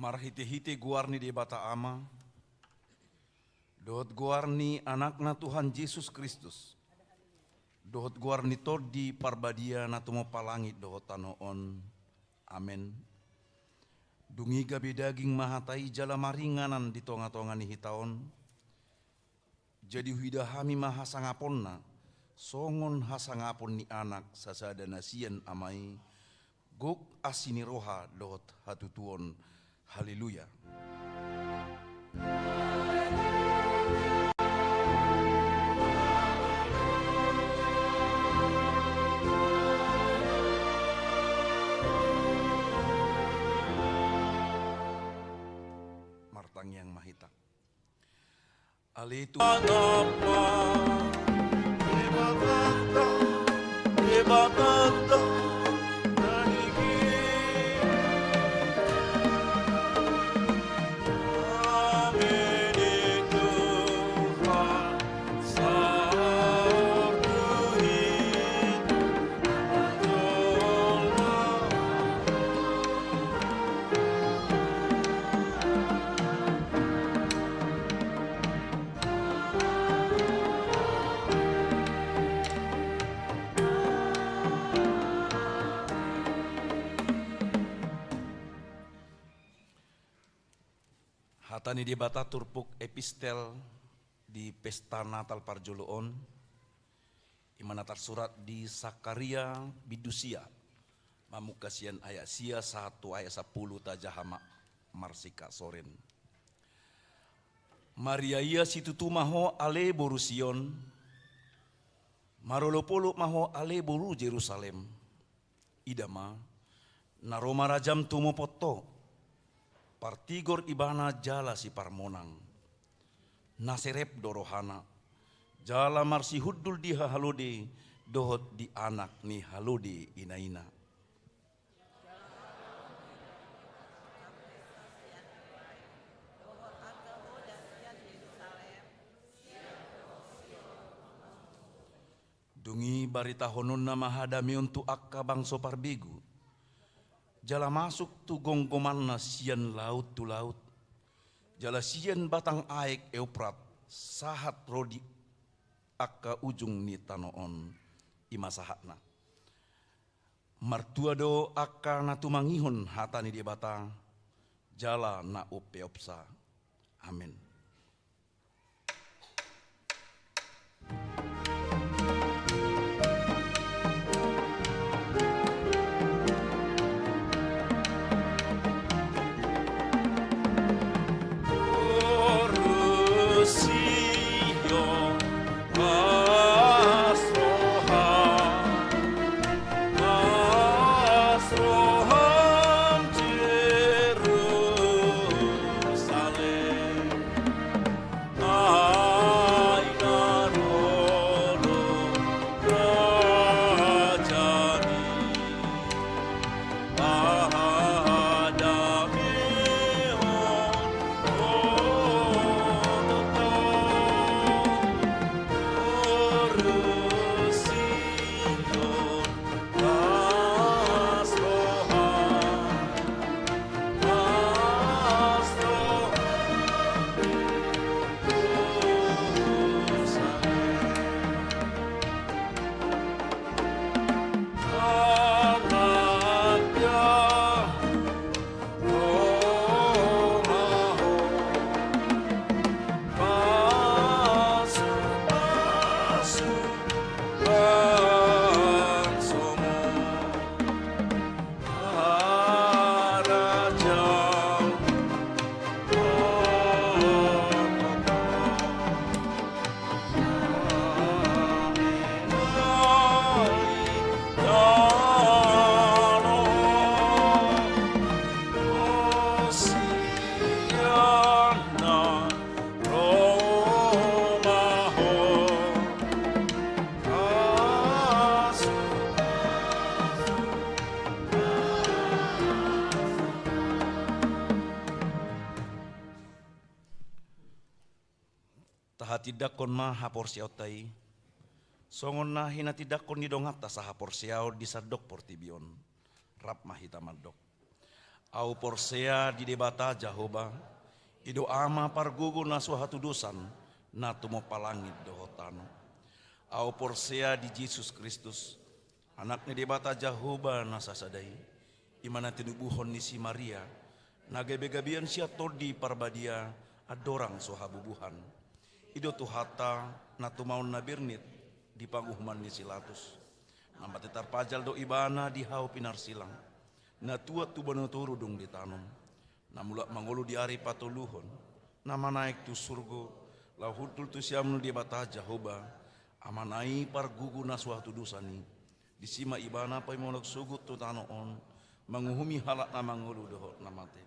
marhite-hite guarni di bata ama, dohot guarni anakna Tuhan Yesus Kristus, dohot guarni todi parbadia na tumo palangit dohot tanoon, amen. Dungi gabi daging mahatai jala maringanan di tonga-tonga ni hitaon, jadi hidahami mahasangaponna, songon hasangapon ni anak sasada nasian amai, gok asini roha dohot hatutuon. Haleluya. Martang yang mahita. Alitu hatani di bata turpuk epistel di pesta Natal Parjoloon, imana tersurat di Sakaria Bidusia, mamukasian ayat sia 1 ayat 10 tajahama marsika soren. Maria ia situtu maho ale boru Sion, marolopolo maho ale boru Jerusalem, idama naroma rajam tumo poto, partigor ibana jala si parmonang, naserep dorohana, jala marsi huddul diha halode, dohot di anak ni halode inaina. Dungi barita honon na mahadami untuk akka bangso parbigu, jala masuk tu gonggoman na sian laut tu laut, jala sian batang aek Euprat, sahat rodi akka ujung ni tanoon imasahatna. Martua do akka na tumangihon hatani di batang, jala na upeopsa. Amin. Tidak kon ma hapor siautai, songon na hina tidak kon didongat ta sa hapor siau disadok portibion, rap mahita madok. Au porsea di debata Jahoba, ido ama pargugu nasu hatu dosan, natumo palangit dohotano. Au porsea di Yesus Kristus, anaknya debata Jahoba nasasadai, imana tinubuhon ni si Maria, nagabe-gabian siya todi parbadia, adorang sohabubuhan. Ido tuhata natumaun nabirnit, di panguhman ni silatus. Nampak tetar pajal do ibana di hau pinar silang. Na tuat tu banuturu dong ditanam. Namulak mangolu di ari patuluhon. Nama naik tu surgo. Lahutul tu siamnu di bata Jahoba. Amanai pargugu naswatu dosani. Disima ibana pai monok sugut tu tanoon. Manguhumi halak na mangolu dohot namate.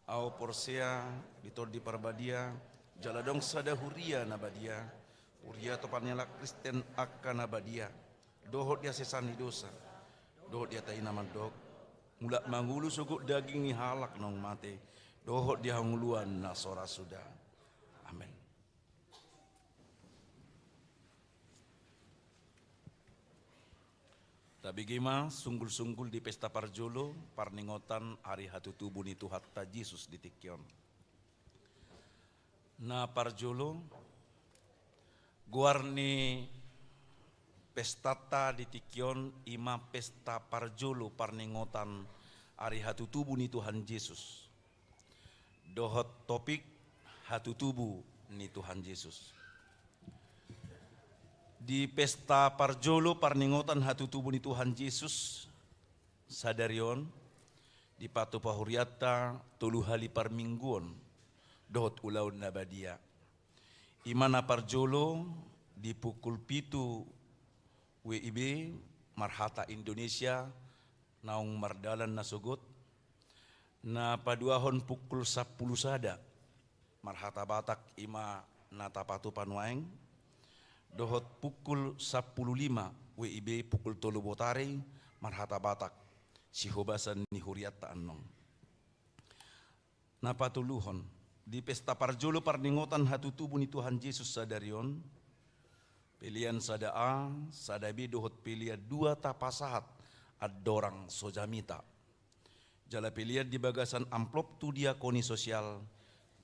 Au porsea ditor di parbadia. Jaladong sada huria nabadia. Huria topannya Kristen akan nabadia. Dohot dia sesani dosa. Dohot dia tahi nama dok. Mulak mangulu suku daging ni halak nong mate. Dohot dia hanguluan nasora sudah. Amin. Tapi gima sunggul-sunggul di pesta parjolo parningotan hari hatu tubuh ni Tuhatta Yesus di Tikyon. Na parjolo guarni pestata di Tikyon ima pesta parjolo parningotan hari hatu tubuh ni Tuhan Yesus. Dohot topik hatu tubuh ni Tuhan Yesus. Di pesta parjolo parningotan hatu tubuh ni Tuhan Yesus sadarion di patu pahuriata tolu hali parmingguon dohot ulaun nabadia. Imana parjolo di pukul pitu WIB Marhata Indonesia naung mardalan nasugot na paduahon pukul 10 sada Marhata Batak ima natapatu panwaeng dohot pukul 10.05 WIB pukul tolu botare Marhata Batak sihobasan ni huriat taanong. Napatuluhon di pesta parjolo parningotan hatu tubuh ni Tuhan Yesus sadarion pilihan sada A, sada B dohot pilihan dua tapasahat adorang sojamita. Jala pilihan di bagasan amplop tu diakoni sosial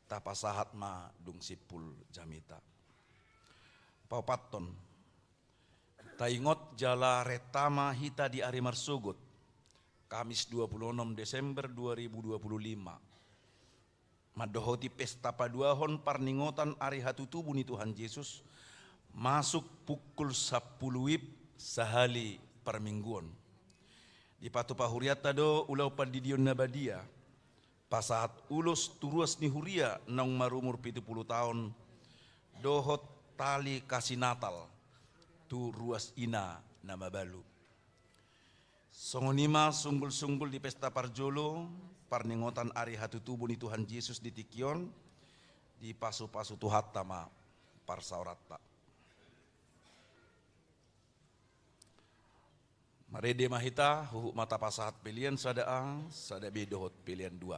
tapasahat ma dung sipul jamita. Paupaton taingot jala retama hita di ari marsugut Kamis 26 Desember 2025 madohoti pesta paduahon parningotan ari hatu tubuh ni Tuhan Yesus masuk pukul 10 WIB sahali permingguan di patu pahuriata do ulau padidion nabadia pasahat ulos turuas ni huria nang marumur 70 tahun dohot tali kasih Natal tu ruas ina nama balu. Songonima sunggul-sunggul di pesta parjolo parningotan ari hatu tubuh ni Tuhan Yesus di Tikyon di pasu-pasu tuhatta ma parsauratta. Marede mahita huhu mata pasahat pilihan sada A, sada B dohot pilihan 2.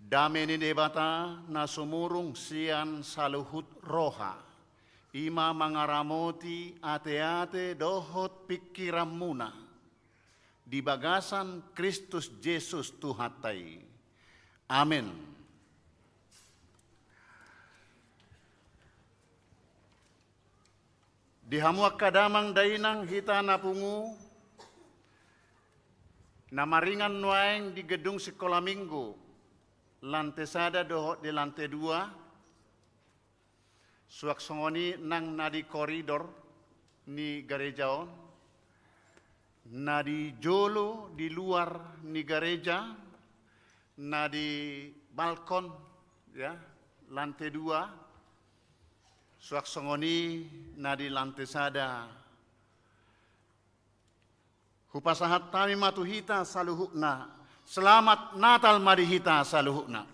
Dameni debata na sumurung sian saluhut roha. Ima mangaramoti ate-ate dohot pikiran muna. Di bagasan Kristus Yesus Tuhatai. Amin. Di hamuak kadamang dainang hita napungu. Namaringan nuaeng di gedung sekolah minggu. Lantai sada dohot di lantai 2. Suak songoni nang nadi koridor ni gerejaon. Nadi jolo di luar ni gereja. Nadi balkon ya lantai 2. Suak songoni nadi lantai sada. Hupasahat tami matuhita saluhukna. Selamat Natal marihita saluhukna.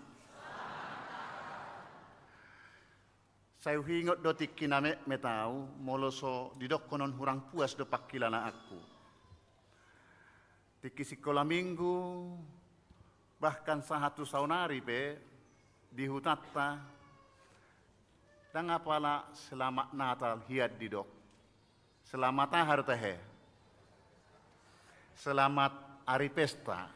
Saya hingot dotik kiname metau moloso didok konon hurang puas do pakilana aku. Tiki sekolah minggu bahkan sahatu saunari pe di hutatta dan apala selamat Natal hiat didok. Selamat ahar tehe. Selamat hari pesta.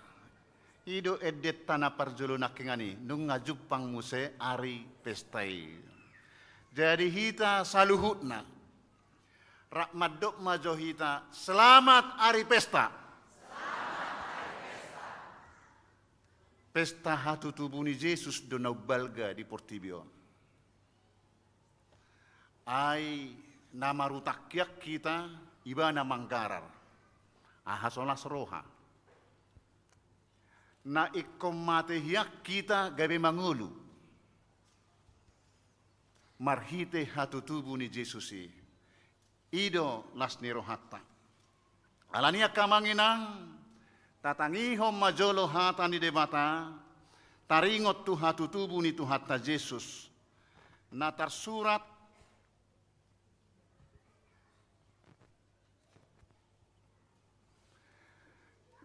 Ido edet tanah parjulu nakingani nung ngajupang muse hari pestai. Jadi hita saluhutna. Rahmat dok majo hita. Selamat hari pesta. Pesta hatu tubuni Yesus donau balga di Portibio. Ai nama rutakyak kita ibana manggarar. Ahasola seroha. Na ikom matehiak kita gabe mangulu. Marhite hatu tubuh ni Yesusi. Ido lasni rohatta. Alania kamanginang. Tatangihom majolo hata ni debata. Taringot tu hatu tubuh ni Tuhatta Yesus. Na tersurat.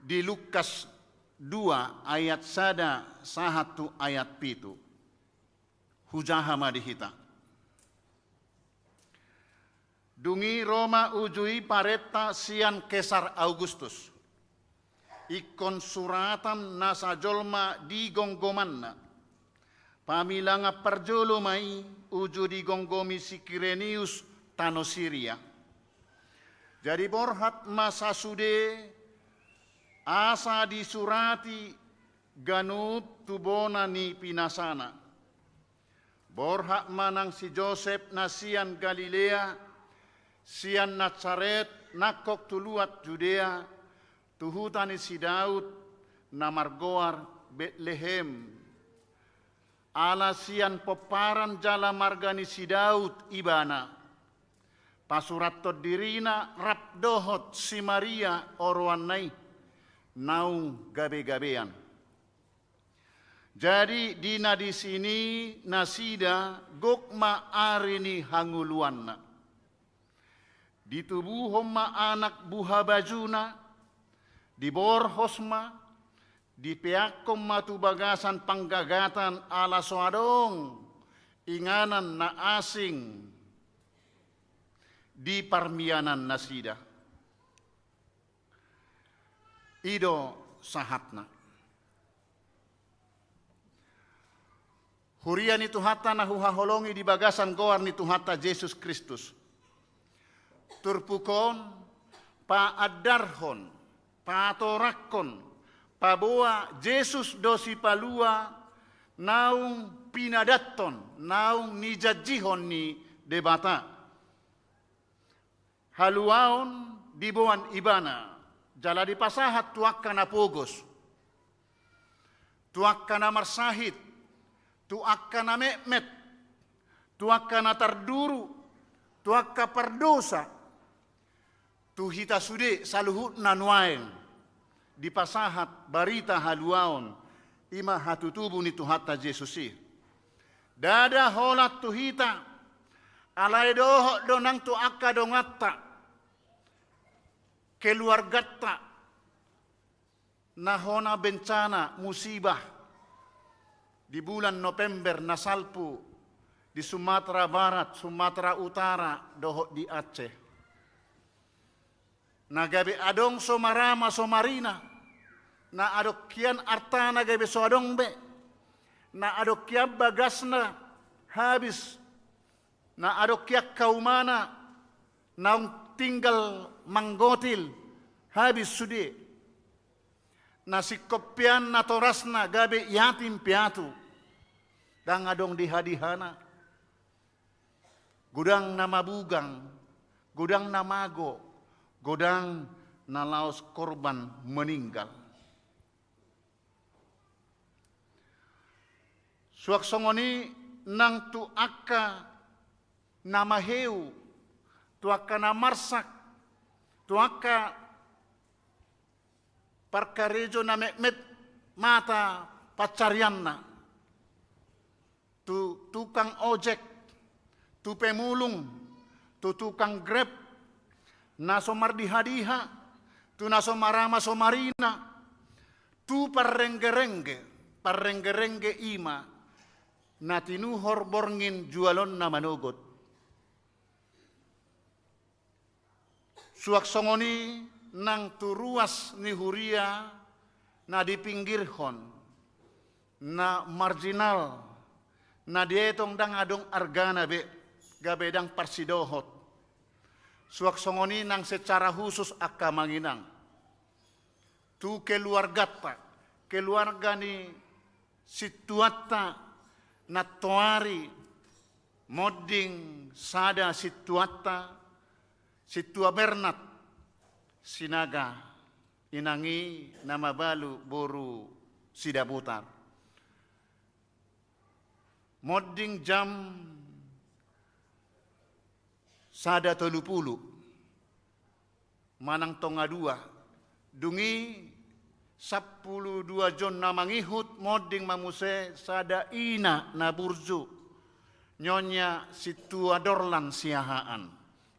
Di Lukas 2 ayat 1 1 ayat 7. Hujaha madihita. Dungi Roma ujui pareta sian Kesar Augustus. Ikon suratan nasa jolma di gonggomanna. Pamilanga perjolo mai uju di gonggomi si Kirenius tano Syria. Jadi borhat masa sude asa disurati ganut tubona ni pinasana. Borhak manang si Joseph nasian Galilea. Sian Nazaret nakok tuluat Judea, tuhutani si Daud, namargoar Bethlehem. Ala sian peparan jala margani si Daud ibana. Pasurat dirina rap dohot si Maria orwanai, naung gabe-gabean. Jadi dina di sini nasida gokma arini hanguluanna. Di tubuh homma anak buha bajuna, di borhosma, di peakom matu bagasan panggagatan ala soadong, inganan na asing, di parmianan nasida. Ido sahatna. Hurian itu hatta na huhaholongi di bagasan goar ni Tuhatta Yesus Kristus. Turpukon, pa adarhon, pa torakon, pa boa Yesus dosi palua, naung pinadaton, naung nijajihon ni debata. Haluaon dibuan ibana, jala di pasahat tuak kana pogos, tuak kana marsahit, tuak kana mekmet, tuak kana tarduru, tuak ka perdosa. Tuhita sude saluhut nanuaeng di pasahat barita haluaon ima hatutubu ni Tuhatta Yesusi. Dada holat tuhita alai dohok donang tu akka dongatta keluargatta nahona bencana musibah di bulan November nasalpu di Sumatera Barat, Sumatera Utara, dohot di Aceh. Nagabe adong somarama somarina, na adokkian artana gabe so adong be, na adokkian bagasna habis, na adokkian kaumana, naung tinggal manggotil habis sudi, na sikopian na torasna gabe yatim piatu, dang adong di hadihana, gudang na mabugang, gudang na mago, godang na laos korban meninggal. Suak songoni nang tu akka na maheu, tu akka na marsak, tu akka parkarejo na mekmet mata pacarianna, tu tukang ojek, tu pemulung, tu tukang grab, naso mardiha-diha, tu naso marama somarina, tu parrengge-rengge ima, na tinuhor borngin jualon na manugot. Suak songoni nang turuas ni huria na di pinggirhon, na marginal, na dietong dang adong argana be, gabedang parsidohot. Suak songoni nang secara khusus akka manginang. Tu keluarga ni situata na toari modding sada situata situa bernat sinaga inangi nama balu boru sidabutar. Modding jam sada 30 manang tonga dua dungi 12 jon na mangihut modding mamuse sada ina na burju nyonya situa dorlan siahaan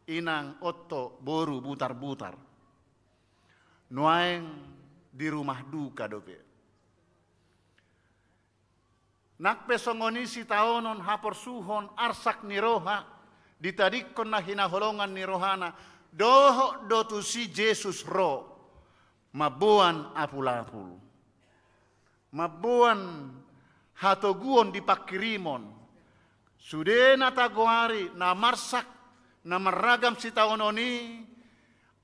inang otto boru butar-butar nuaeng di rumah duka dope nakpe songoni si taonon hapor suhon arsak niroha ditadikon na hinaholongan ni rohana doho dotu si Jesus ro mabuan apul-apul mabuan hatoguon di pakirimon sude na tagoari na marsak na maragam si taononi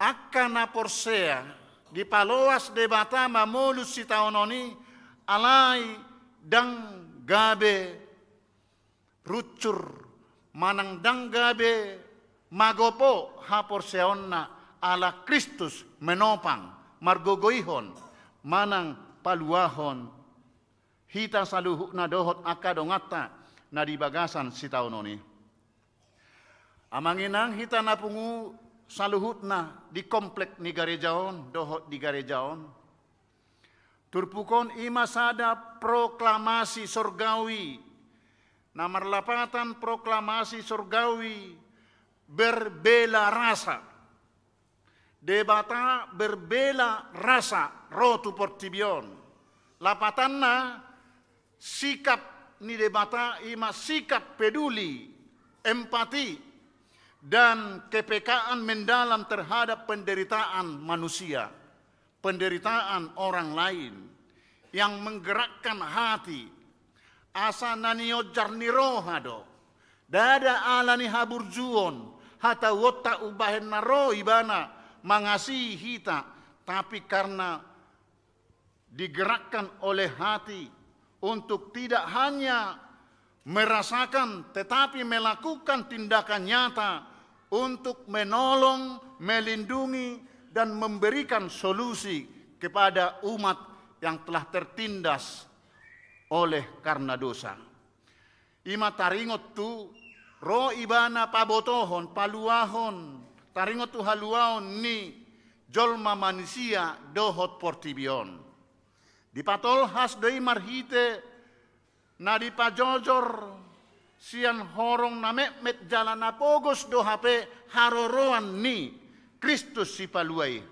akka na porsea di paloas de bata mamulus si taononi alai dang gabe rucur manang danggabe magopo hapor seonna ala Kristus menopang margogoihon manang paluahon hita saluhuk na dohot akadongata na di bagasan si taononi. Amanginang hita na pungu saluhut na di komplek ni garejaon dohot di garejaon. Turpukon ima sada proklamasi sorgawi na marlapatan proklamasi surgawi berbela rasa. Debata berbela rasa rotu portibion. Lapatanna sikap ni debata ima sikap peduli, empati, dan kepekaan mendalam terhadap penderitaan manusia, penderitaan orang lain yang menggerakkan hati. Asa nanio jarnirohado dada alani haburjuon hata wota ubahen naro ibana mangasihi hita tapi karena digerakkan oleh hati untuk tidak hanya merasakan tetapi melakukan tindakan nyata untuk menolong, melindungi dan memberikan solusi kepada umat yang telah tertindas oleh karena dosa. Ima taringot tu ro ibana pabotohon, paluahon, taringot tu haluaon ni jolma manusia dohot portibion. Di patol has doi marhite na di pajojor sian horong na met jalan apogos do hape haroroan ni Kristus si paluai.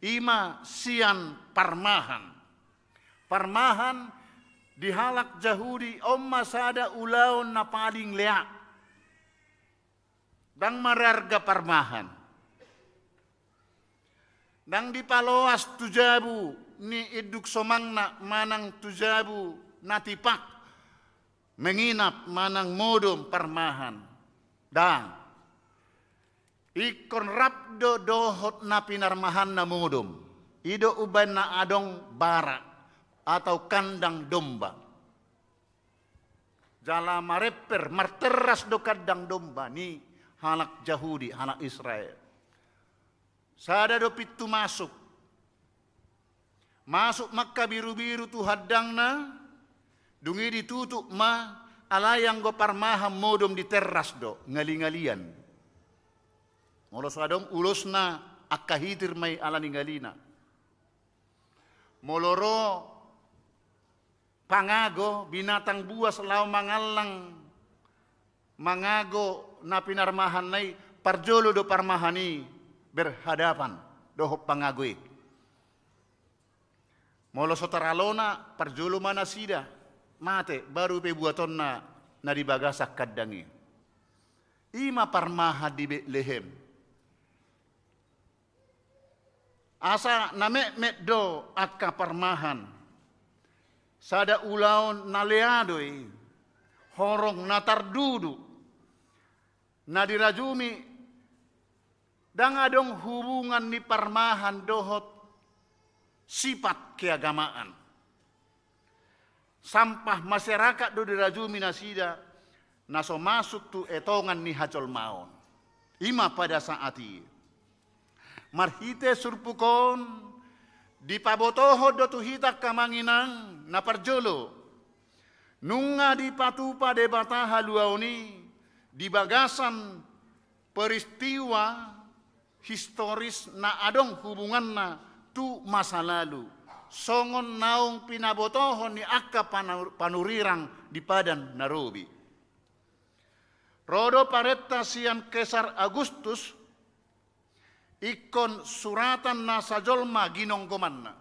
Ima sian parmahan. Parmahan di halak Yahudi omma sada ulaon na paling lea dang mararga parmahan dang dipaloas tujabu ni iduk somangna manang tujabu natipak menginap manang modom parmahan dang ikon rapdo dohot na pinarmahan na modom ido uban na adong bara atau kandang domba jala mareper marteras do kandang domba ni halak Yahudi halak Israel sada do pitu masuk Makkah biru-biru tu hadang na dungi ditutup ma alayang go parmaham modom di teras do ngali-ngalian molos adong ulos na akahitir may alaningalina moloro pangago binatang buas lao mangalang mangago na pinarmahan nay parjolo do parmahani berhadapan dohop pangagoi molo sotaralona parjolo mana sida mate baru pe buaton na dibagasak kadangi ima parmaha di Betlehem asa namek do akka parmahan sada ulaon naleadoi horong natardudu na dirajumi dang adong hubungan ni parmahan dohot sifat keagamaan sampah masyarakat do dirajumi nasida naso masuk tu etongan ni hacol maon ima pada saat ini marhite surpukon di pabotoho do tuhita kamanginang na parjolo nunga di patupa de bataha luauni di bagasan peristiwa historis na adong hubungan na tu masa lalu songon naung pinabotohon ni akka panurirang di Padan Narobi rodo paretta sian Kesar Agustus ikon suratan na sajolma ginonggoman na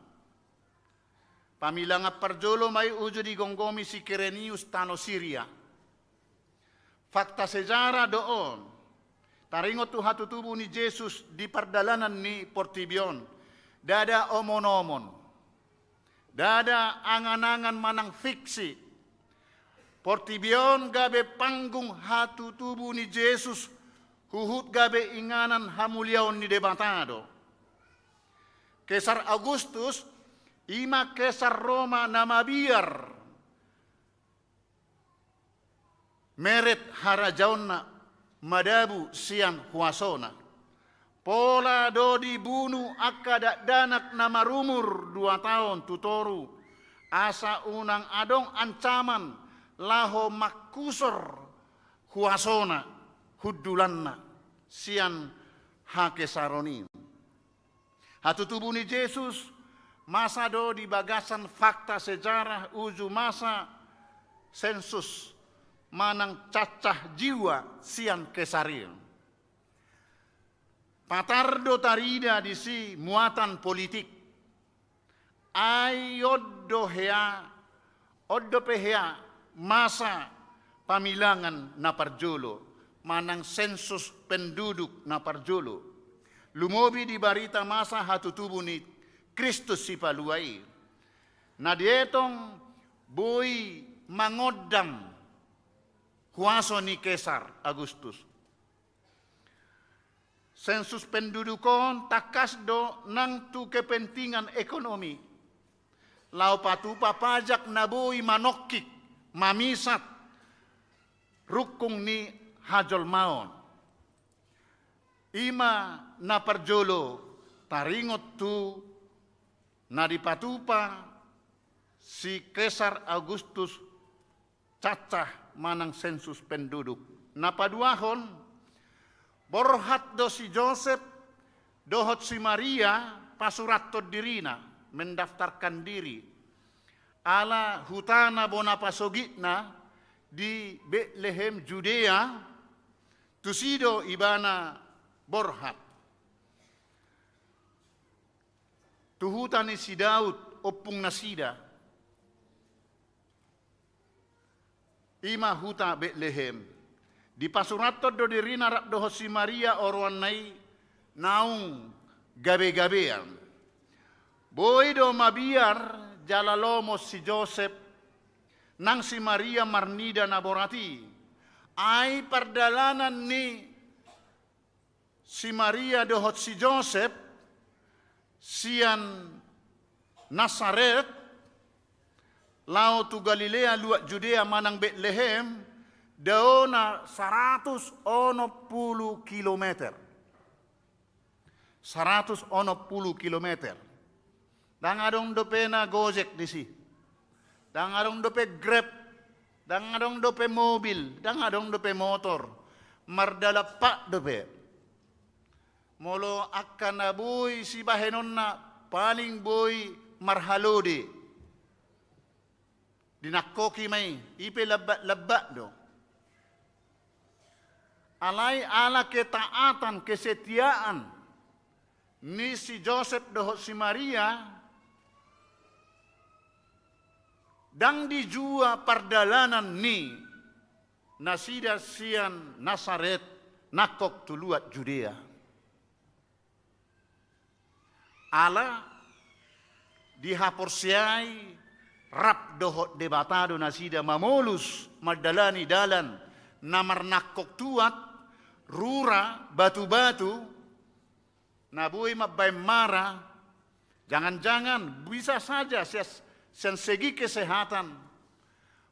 pamilanga parjolo may ujo di gonggomi si Quirinius tano Syria fakta sejarah doon taringot tu hatutubu ni Yesus di pardalanan ni Portibion dada omon-omon dada angan-angan manang fiksi Portibion gabe panggung hatutubu ni Yesus huhut gabe inganan hamuliaon ni debatado Kesar Agustus ima Kesar Roma nama biar meret harajaonna madabu sian huasona pola do dibunuh akada danak nama rumur 2 tahun tutoru asa unang adong ancaman laho makusor huasona hudulanna sian hakesaroni hatutubu ni Yesus masa do di bagasan fakta sejarah uju masa sensus manang cacah jiwa sian Kesaril patardo tarida di si muatan politik ayoddo hea oddo pehea masa pamilangan na parjolo manang sensus penduduk na parjolo lumobi di barita masa hatutubu ni Kristus si paluai na dietong boy mangodam kuaso ni Kesar Agustus sensus pendudukon takas do nang tu kepentingan ekonomi lau patupa pajak nabui manokik mamisat rukung ni hajol maon ima na parjolo taringot tu na dipatupa si Kesar Agustus cacah manang sensus penduduk napaduahon borhat do si Joseph dohot si Maria pasurat to dirina mendaftarkan diri ala hutana bona pasogitna di Betlehem Judea tusido ibana borhat tuhutan ni si Daud opung nasida ima huta Betlehem. Di pasurato do dirina rap doho si Maria orwan nai naung gabe-gabean. Boy do mabiar jalalomo si Joseph nang si Maria marnida naborati. Ai perdalanan ni si Maria dohot si Joseph sian Nazaret lau tu Galilea luat Judea manang Betlehem daona 110 kilometer. 110 kilometer. Dan adong dope na Gojek di si. Dan adong dope Grab. Dan adong dope mobil. Dan adong dope motor. Mardalapak dope. Molo akan na boy si bahenon na paling boy marhalode. Dinakoki may. Ipe labak do. Alay ala ketaatan, kesetiaan ni si Joseph dohot si Maria dang dijua perdalanan ni nasida sian Nazaret nakok tuluat Judea. Ala dihaporsiai rap dohot debatado nasida mamolus madalani dalan namar nakok tuat rura batu-batu nabuhi mabay mara, jangan-jangan bisa saja sen segi kesehatan.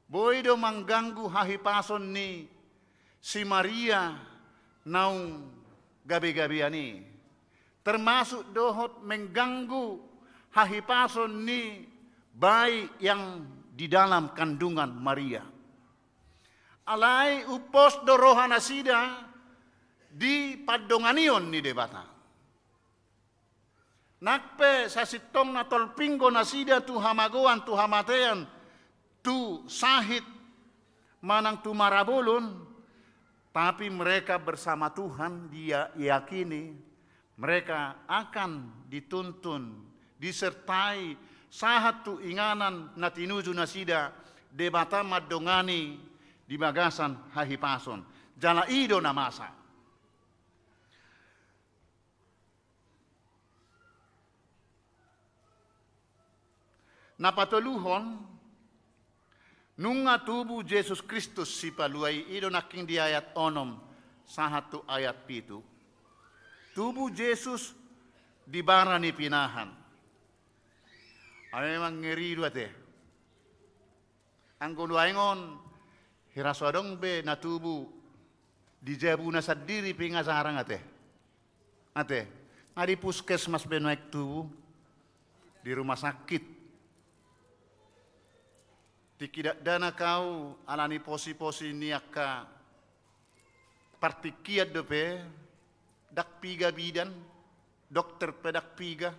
Boy do mengganggu hahipason ni si Maria naung gabi-gabiani. Termasuk dohot mengganggu hahipason ni bayi yang di dalam kandungan Maria. Alai upos do rohana sida di padonganion ni debata. Nakpe sa sitong na tolpinggo na sida tu hamagoan tu hamatean tu sahit manang tu marabulun, tapi mereka bersama Tuhan dia yakini mereka akan dituntun disertai sahat tu inganan na tinuju na sida debata madongani di bagasan hahipason jala ido na masa. Napatuluhon nunga tubuh Yesus Kristus si paluai ido naking di ayat 6 sahatu ayat 7. Tubuh Yesus di barani pinahan. Ay memang ngeri dua teh. Ang kuluaingon hiraswadong be na tubuh di jabu na sadiri pingasarang ate. Ate, ngadi puskesmas be naik tubuh di rumah sakit. Tikidak dana kau alani posi-posi niaka partikiat dope dak piga bidan dokter pedak piga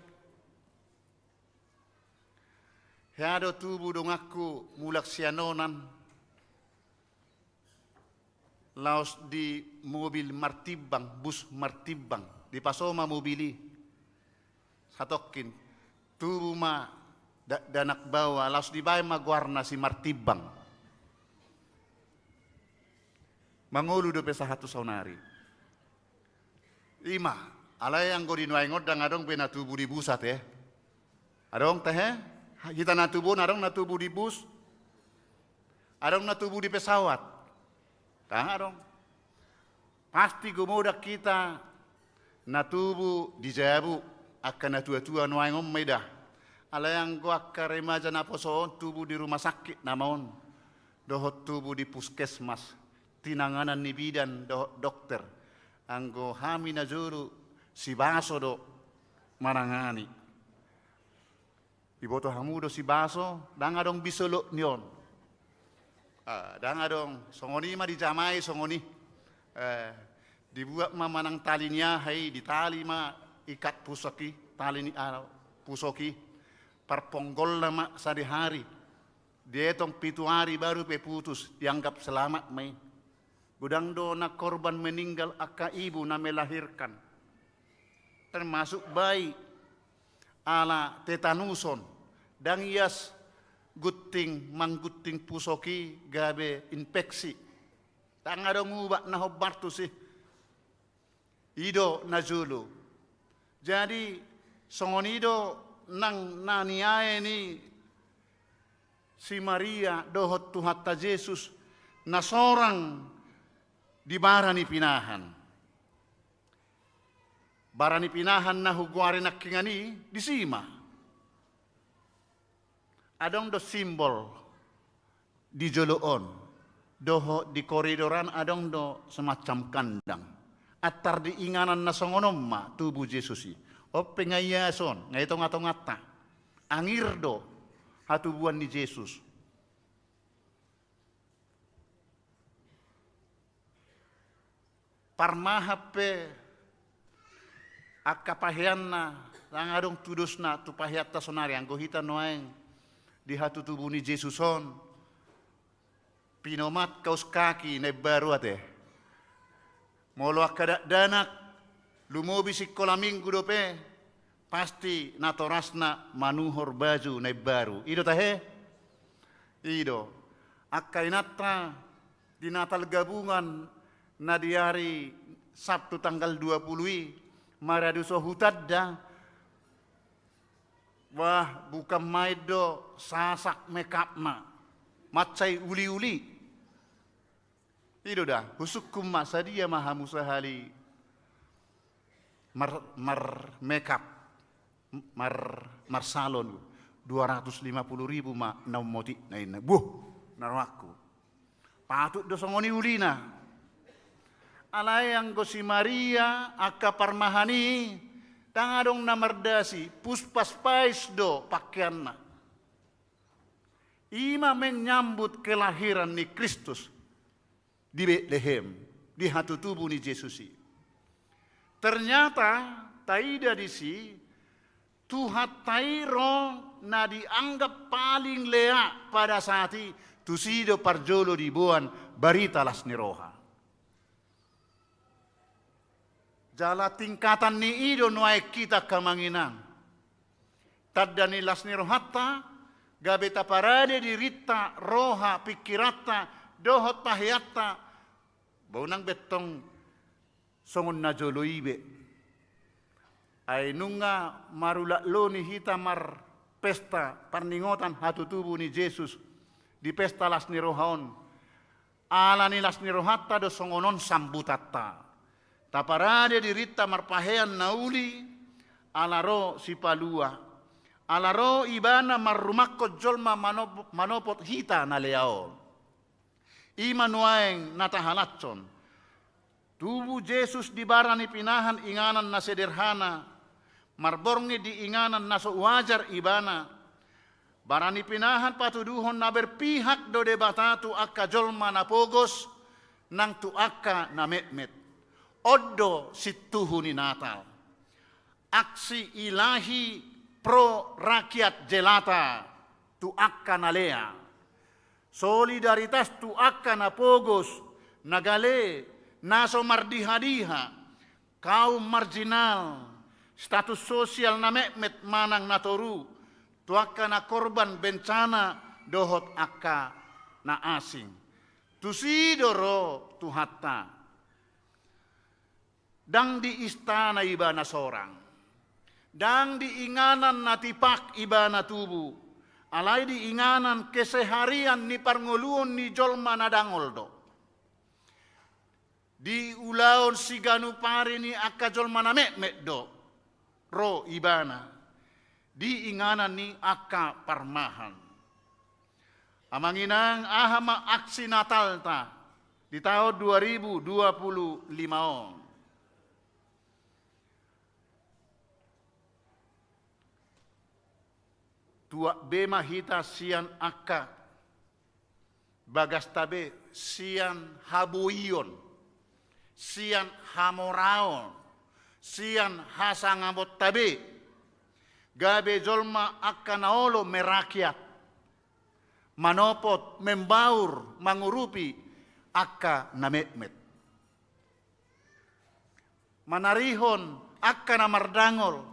hado tubuh dong aku mulak sianonan laos di mobil martibang bus martibang di pasoma mobili satokin tubuh ma danak bawa laos dibay magwarna si martibang mangulu do pesa hatu saunari lima alay ang godinway ngod dang adong penatubu di busat adong teh kita natubu adong natubu di bus adong natubu di pesawat tang adong pasti gumodak kita natubu di jabu akan natua-tua nuay ngom medah alayang gua karemaja na posoon tubuh di rumah sakit namaon dohot tubuh di puskesmas tinanganan ni bidan dohot dokter anggo hami na juru si baso do marangani iboto hamudo si baso danga dong bisolo nion danga dong songoni ma dijamai songoni dibuat ma manang talinya hai ditali ma ikat pusoki tali ni pusoki perponggol nama sehari-hari. Dietong 7 hari baru putus dianggap selamat mai. Gudang do na korban meninggal aka ibu na melahirkan. Termasuk bayi ala tetanuson dan ias mangguting pusoki gabe infeksi. Tanga dong ubak na hobartu sih. Ido na julu. Jadi songonido nang naniae ni si Maria dohot Tuhatta Yesus na sorang di barani pinahan. Barani pinahan na huguari nakingani di sima. Adong do simbol di joloon. Doho di koridoran adong do semacam kandang. Atar di inganan na songonom ma tubuh Yesusi. O pengayason, ngaitong atong ngata. Angir do hatubuan ni Yesus. Parmahape akapahian na langadong tudus na tupahiat ta sonari anggo hita noeng di hatu tubuh ni Yesuson. Pinomat kaus kaki na baru ate. Molo akadak danak lumobi sikola minggu dope pasti natorasna manuhor baju na baru. Ido tahe? Ido. Akainata di Natal gabungan na di hari Sabtu tanggal 20 maraduso hutadda. Wah, bukan maido sasak mekapna. Macai uli-uli. Itu dah, husukum masa dia maha musahali mar salon 250.000 ma naumoti na ina. Narwaku. Patut do songoni ulina. Alayang go si Maria aka parmahani tangadong namardasi puspas pais do pakaianna. Ima menyambut kelahiran ni Kristus di Betlehem, di hatu tubuh ni Yesusi. Ternyata taida di si Tuhan tairo na dianggap paling lea pada saat itu tusido parjolo di buan barita las niroha. Jala tingkatan ni ido nuai kita kamanginang. Tadda ni las nirohata gabeta parade di rita roha pikirata dohot pahiata baunang betong songon na jolo ibe ay nunga marula lo ni hita mar pesta parningotan hatu tubuh ni Yesus di pesta las nirohaon ala ni las nirohata do songonon sambutata taparade di rita marpahean nauli ala ro si palua ala ro ibana marumakko jolma manopot hita na leao. Ima nuaeng natahalatson. Tubuh Yesus di barani pinahan inganan na sederhana. Marborngi di inganan na so wajar ibana. Barani pinahan patuduhon na berpihak do debata tu akka jolma na pogos nang tu akka na metmet. Oddo situhu ni Natal. Aksi ilahi pro rakyat jelata tu akka na lea. Solidaritas tu akan apogos nagale naso mardiha-diha kaum marginal status sosial na mekmet manang natoru tu akan na korban bencana dohot akka na asing tu sidoro tu hatta dang di istana ibana sorang dang di inganan na tipak ibana tubuh alai di inganan keseharian ni parngoluon ni jolma nadangoldo. Di ulaon siganu pari ni akka jolma na mekmek do. Ro ibana. Di inganan ni akka parmahan. Amanginang ahama aksi Natal ta. Di tahun 2025. Tua bema hita sian akka bagas tabe sian habuion sian hamoraon sian hasangabot tabe gabe jolma akka naolo merakyat manopot membaur mangurupi akka namekmet manarihon akka namardangol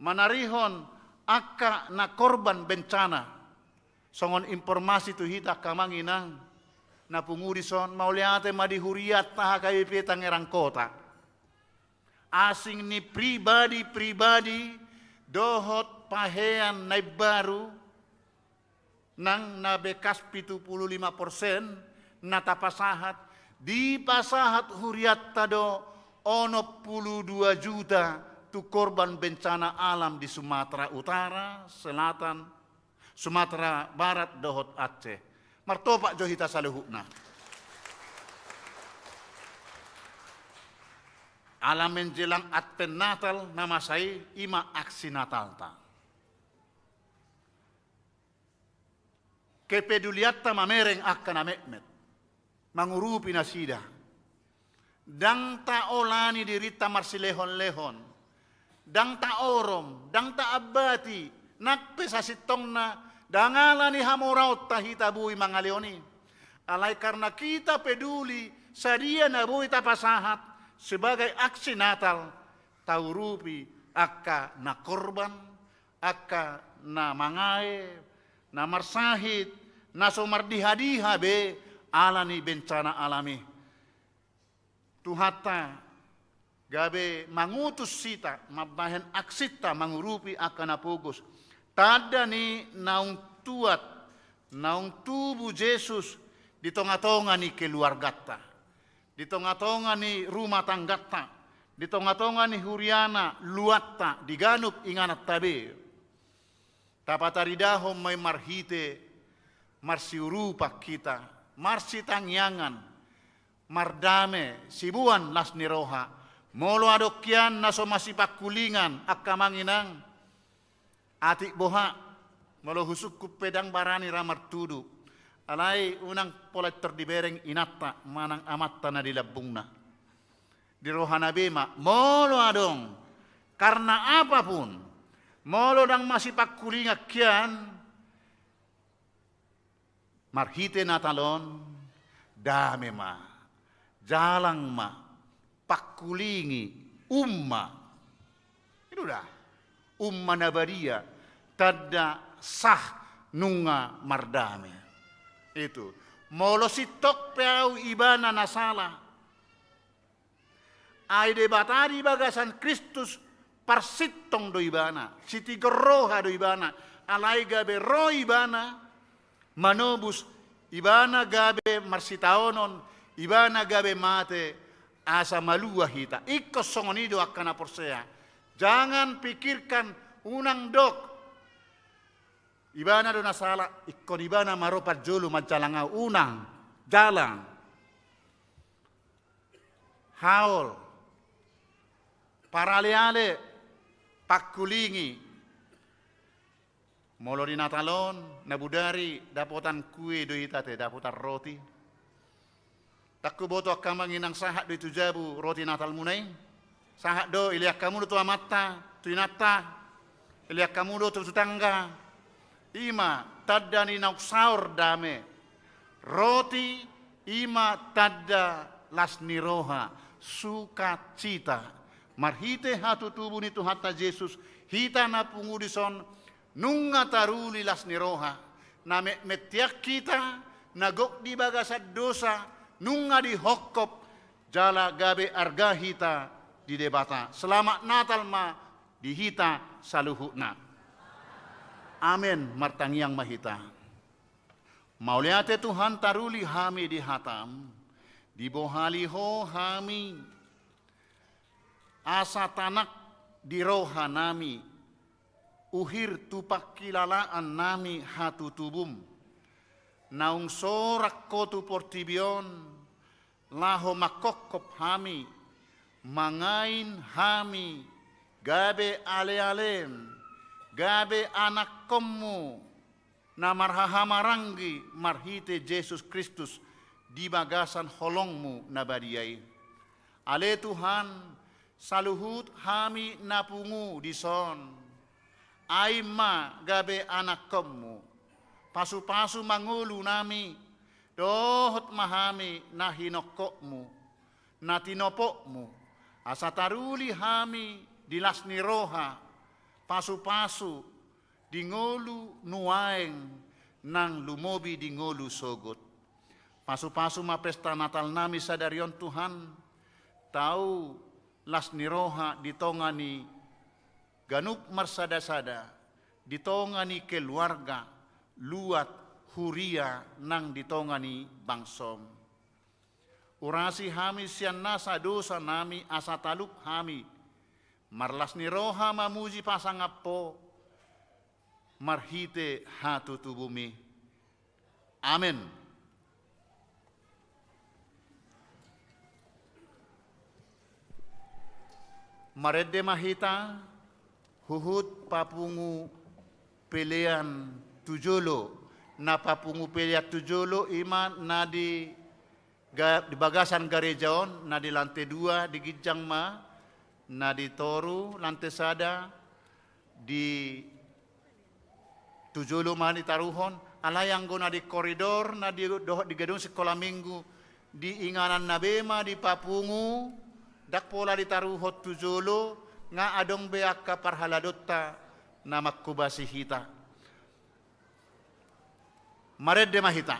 manarihon akka na korban bencana Songon informasi tu hita kamanginang na pungudison mauliate madihuriat taha KBP Tangerang Kota. Asing ni pribadi dohot pahean na baru nang nabekas 75% na tapasahat di pasahat huriat tado 62 juta tu korban bencana alam di Sumatera Utara, Selatan, Sumatera Barat, dohot Aceh. Martopak johita saluhukna. Alam menjelang Advent Natal nama saya ima aksi Natal ta. Kepeduliatta mamereng akan amekmet. Mangurupi nasida. Dang ta olani dirita marsilehon-lehon. Dang ta orom, dang ta abati, nakpe sa sitong na dangala ni hamoraut tahita bui mangaleoni. Alay karena kita peduli sa dia na bui tapasahat sebagai aksi Natal taurupi akka na korban, akka na mangae, na marsahit, na sumardiha-diha be alani bencana alami. Tuhata gabe mangutus sita mabahen aksita mangurupi akan apugos. Tada ni naung tuat, naung tubuh Yesus di tonga-tonga ni keluargata. Di tonga-tonga ni rumah tanggata. Di tonga-tonga ni huriana luatta di ganup inganat tabe. Tapataridahom may marhite marsiurupa kita. Marsi tangyangan. Mardame sibuan las niroha. Molo adokyan na somasipakulingan akamanginang atik boha molo husuk pedang barani ramar tudu alai unang pola terdibereng inatta manang amatta na dilabungna di rohana bema molo adong karena apapun molo dang masipakulinga kian marhite natalon dame ma jalang ma pakulingi umma itu dah umma nabaria tada sah nunga mardame itu molo sitok peau ibana nasala ai debatari bagasan Kristus parsitong do ibana siti geroha do ibana alai gabe ro ibana manobus ibana gabe marsitaonon ibana gabe mate asa malua hita ikos songonido akan aporsea. Jangan pikirkan unang dok ibana do nasala ikon ibana maropat jolo majalangau unang jalang haul paraleale pakulingi molo di natalon nabudari dapotan kue do hitate dapotan roti. Takku boto akamanginang sahat do itu jabu roti Natal munai. Sahat do iliak kamu do tu amatta, tu inata. Iliak kamu do tu tangga. Ima tadda ni nauk saur dame. Roti ima tadda las niroha sukacita. Marhite hatu tubuh ni Tuhata Yesus hita na pungudison nunga taruli las niroha. Na metiak kita nagok di bagasat dosa nunga di hokop jala gabe arga hita di debata. Selamat Natal ma di hita saluhukna. Amin martangiang mahita. Mauliate Tuhan taruli hami di hatam. Di bohaliho hami. Asa tanak di roha nami. Uhir tupak kilalaan nami hatu tubum. Naung sorak kotu portibion, laho makokop hami, mangain hami, gabe ale-alem, gabe anak komu, na marhahamaranggi marhite Yesus Kristus di bagasan holongmu na badiai. Ale Tuhan, saluhut hami napungu di son, aima gabe anak komu, pasu-pasu mangulu nami, dohot mahami na hinokokmu, na tinopokmu, asa taruli hami dilas niroha, pasu-pasu, dingolu nuaeng, nang lumobi di ngolu sogot. Pasu-pasu ma pesta Natal nami sadarion Tuhan, tahu las niroha ditongani ganup marsada-sada, ditongani keluarga, luat huria nang ditongani bangsom. Urasi hami sian nasa dosa nami asa taluk hami, marlas niroha mamuji pasangapo, marhite hatu tubumi. Amin. Marede mahita, huhut papungu pelean tujolo, na papungu pelean tujolo ima na di bagasan garejaon, na di lantai 2 di Gijang ma, na di Toru lantai sada, di tujolo ma di taruhon, alayang go na di koridor, na di gedung sekolah minggu, di inganan nabema di papungu, dak pola ditaruhot tujolo nga adong beak ka parhaladotta na makubasi hita. Maredde mahita.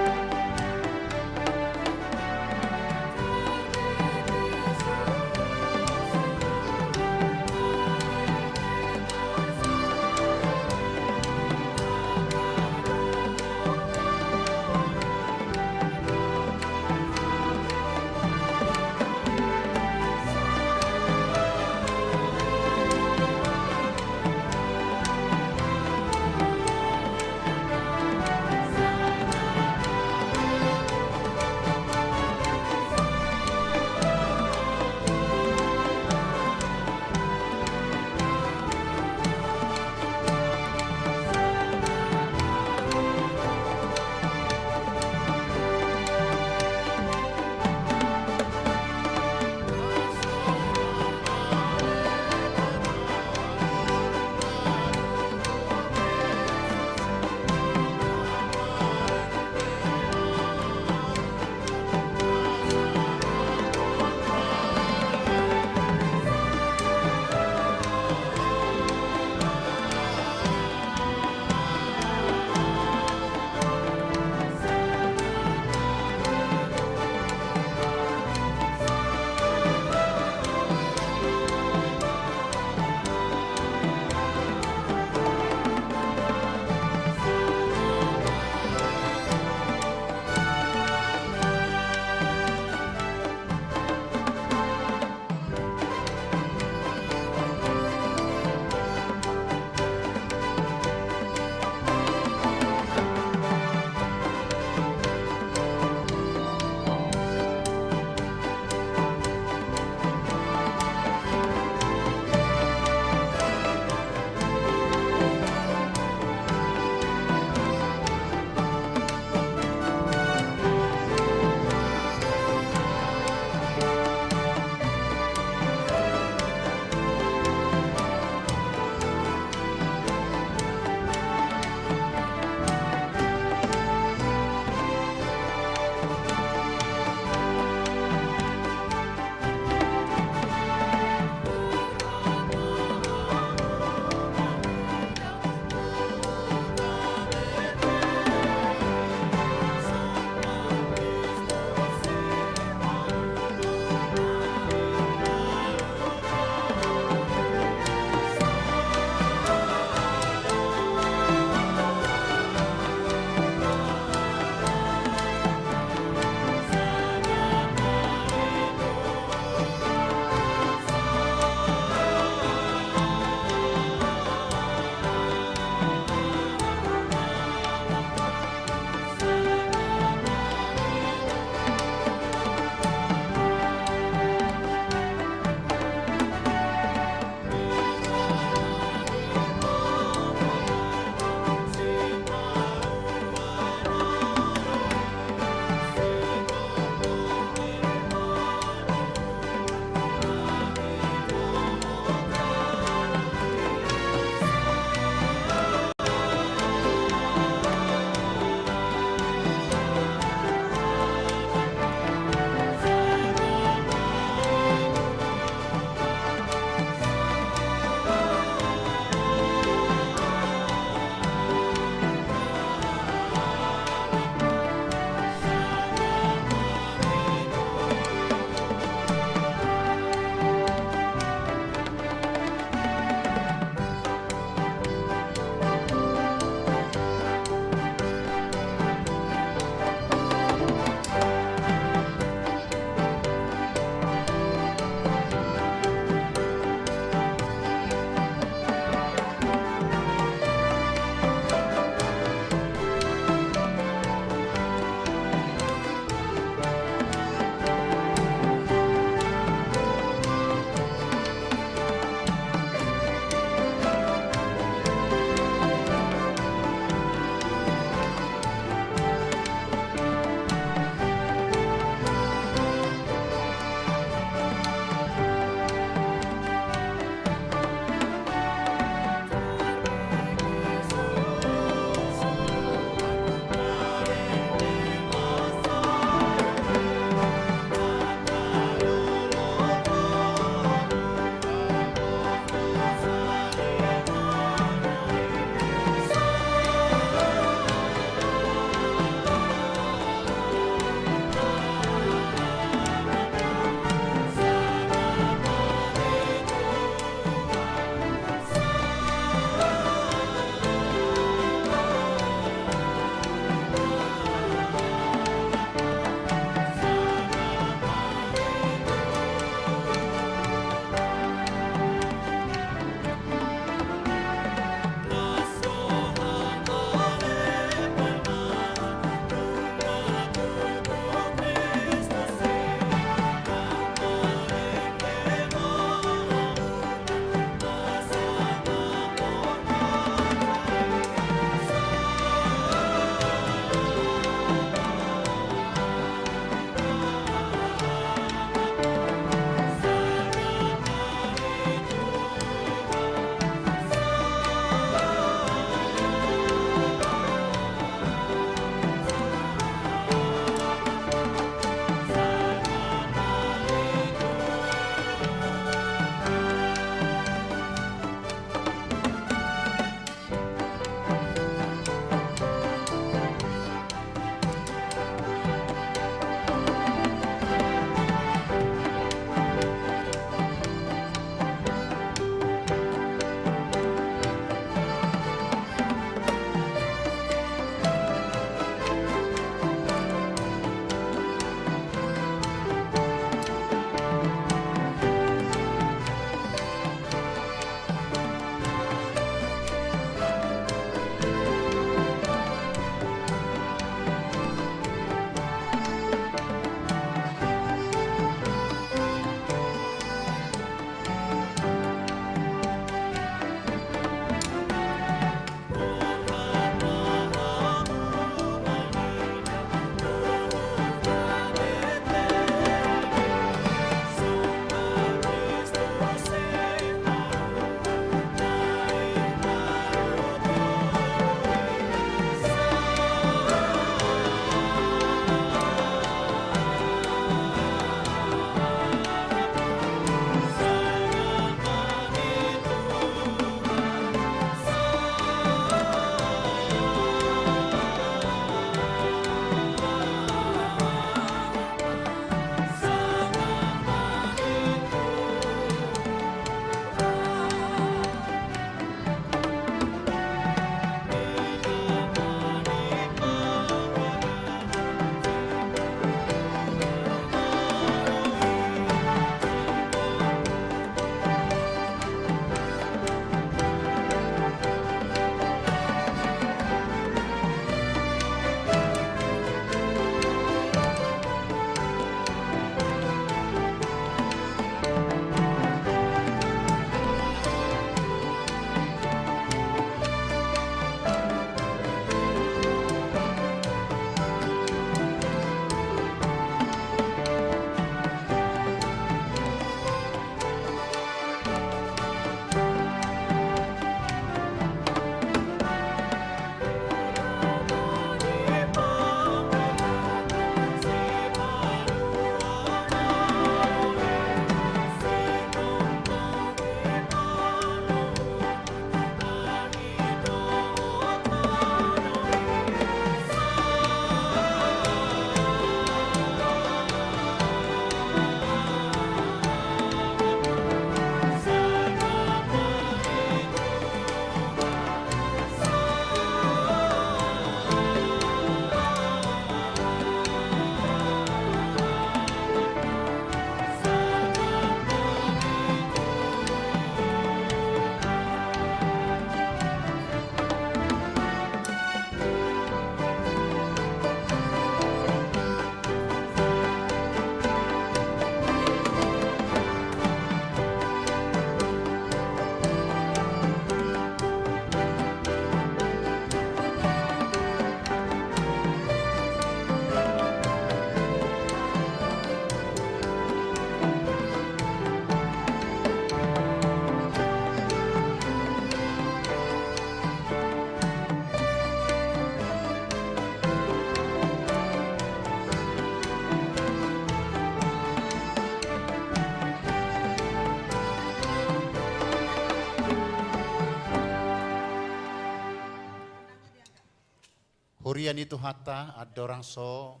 Pilihan itu hatta adorang so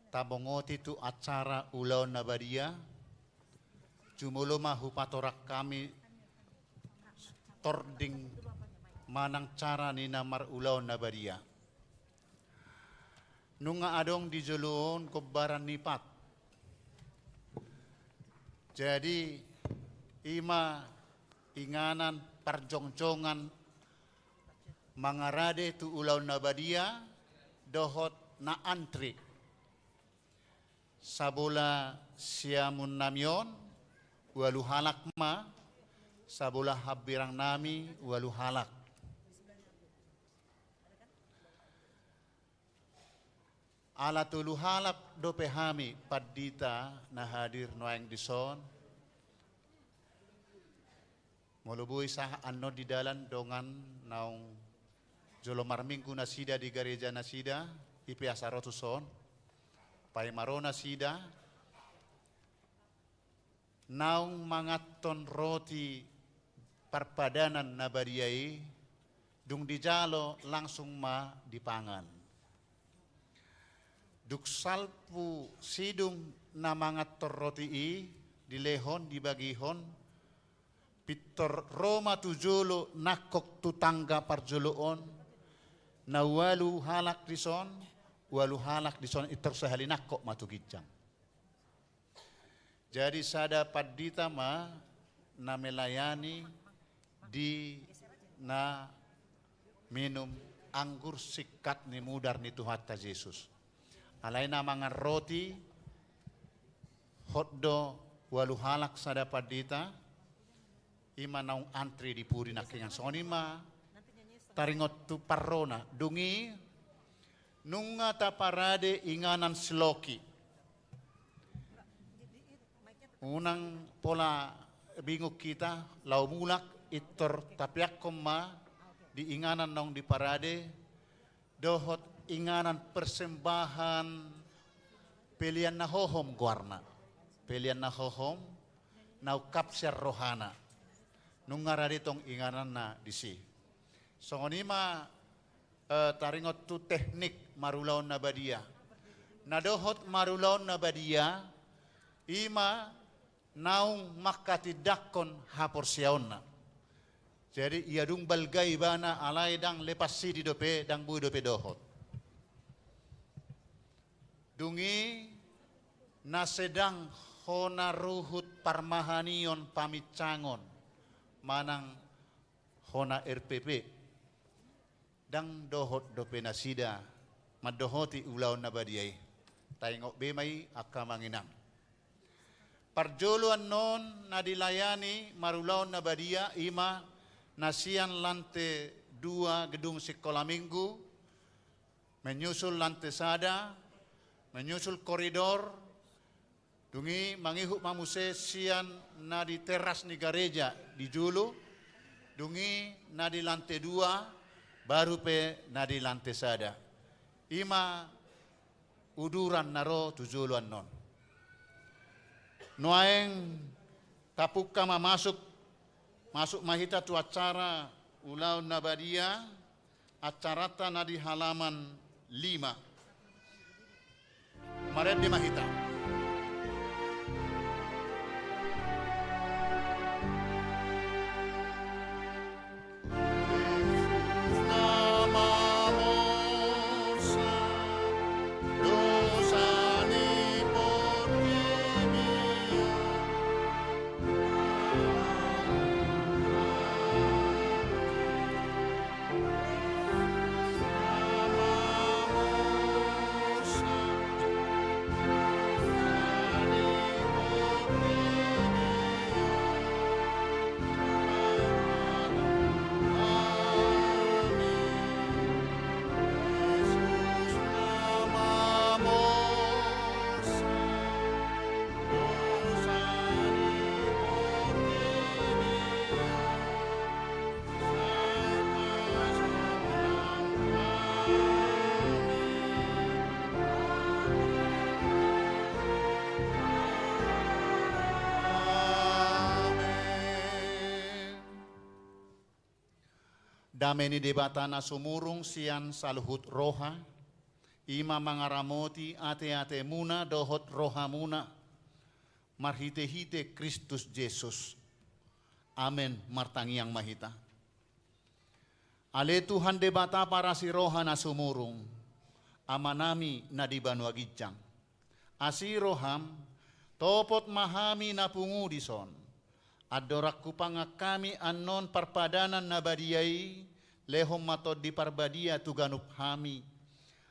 tabongoti tu acara ulau nabadia jumuluma hupatorak kami tording manang cara ni namar ulau nabadia nunga adong di juluon kobaran nipat jadi ima inganan parjongjongan mangarade tu ulau nabadia dohot na antri sabula siamun namyon walu halak ma sabula habirang nami walu halak ala tulu halak dope hami padita na hadir noang dison molubui sah anno di dalan dongan naung Jolomar minggu nasida di gereja nasida ipi asarotuson pai marona sida naung mangaton roti perpadanan nabariai dung dijalo langsung ma dipangan duk salpu sidung na mangaton roti i dilehon dibagihon pitor Roma tujolo nakok tutangga parjoloon na walu halak dison itor sehalinak kok matugijang. Jadi sada padita ma na melayani di na minum anggur sikat ni mudar ni Tuhan ta Yesus. Alay na mga roti hotdo walu halak sada padita ima naung antri di puri nakingan sonima taringot tu parrona dungi nunga taparade inganan sloki unang pola bingok kita lau mulak itor tapiak koma di inganan nong di parade dohot inganan persembahan pilihan na hohom guarna pilihan na hohom nau kapser rohana nunga raditong inganan na disi songonima taringot tu teknik marulaon nabadia nadohot marulaon nabadia ima naung makatidakon hapor siaonna jadi ia dung balgai bana alai dang lepas sidi dope dang bui dope dohot dungi nasedang hona ruhut parmahanion pamicangon manang hona RPP dang dohot dope nasida madohoti ulaw nabadiay tayngok bemay akamanginang parjoluan non nadilayani marulaw nabadia ima nasian lante 2 gedung sekolah minggu menyusul lante sada menyusul koridor dungi mangihuk mamuse sian na di teras ni gereja di julu dungi na di lante 2 baru pe na di lante sada ima uduran naro tujuluan non noaeng tapuka masuk mahita tu acara ulau nabadia acarata na di halaman 5 maret di mahita Dame ni debata na sumurong siyan sa luhut roha. Ima mangaramoti ate-ate muna dohot roha muna. Marhite-hite Kristus Jesus. Amen martangiang mahita. Ale Tuhan debata para si roha na sumurong. Amanami na di banuagidjang. Asi roham, topot mahami na pungudison. Adorak kupanga kami anon parpadanan na badiyay, lehom matod di parbadia tuganup hami.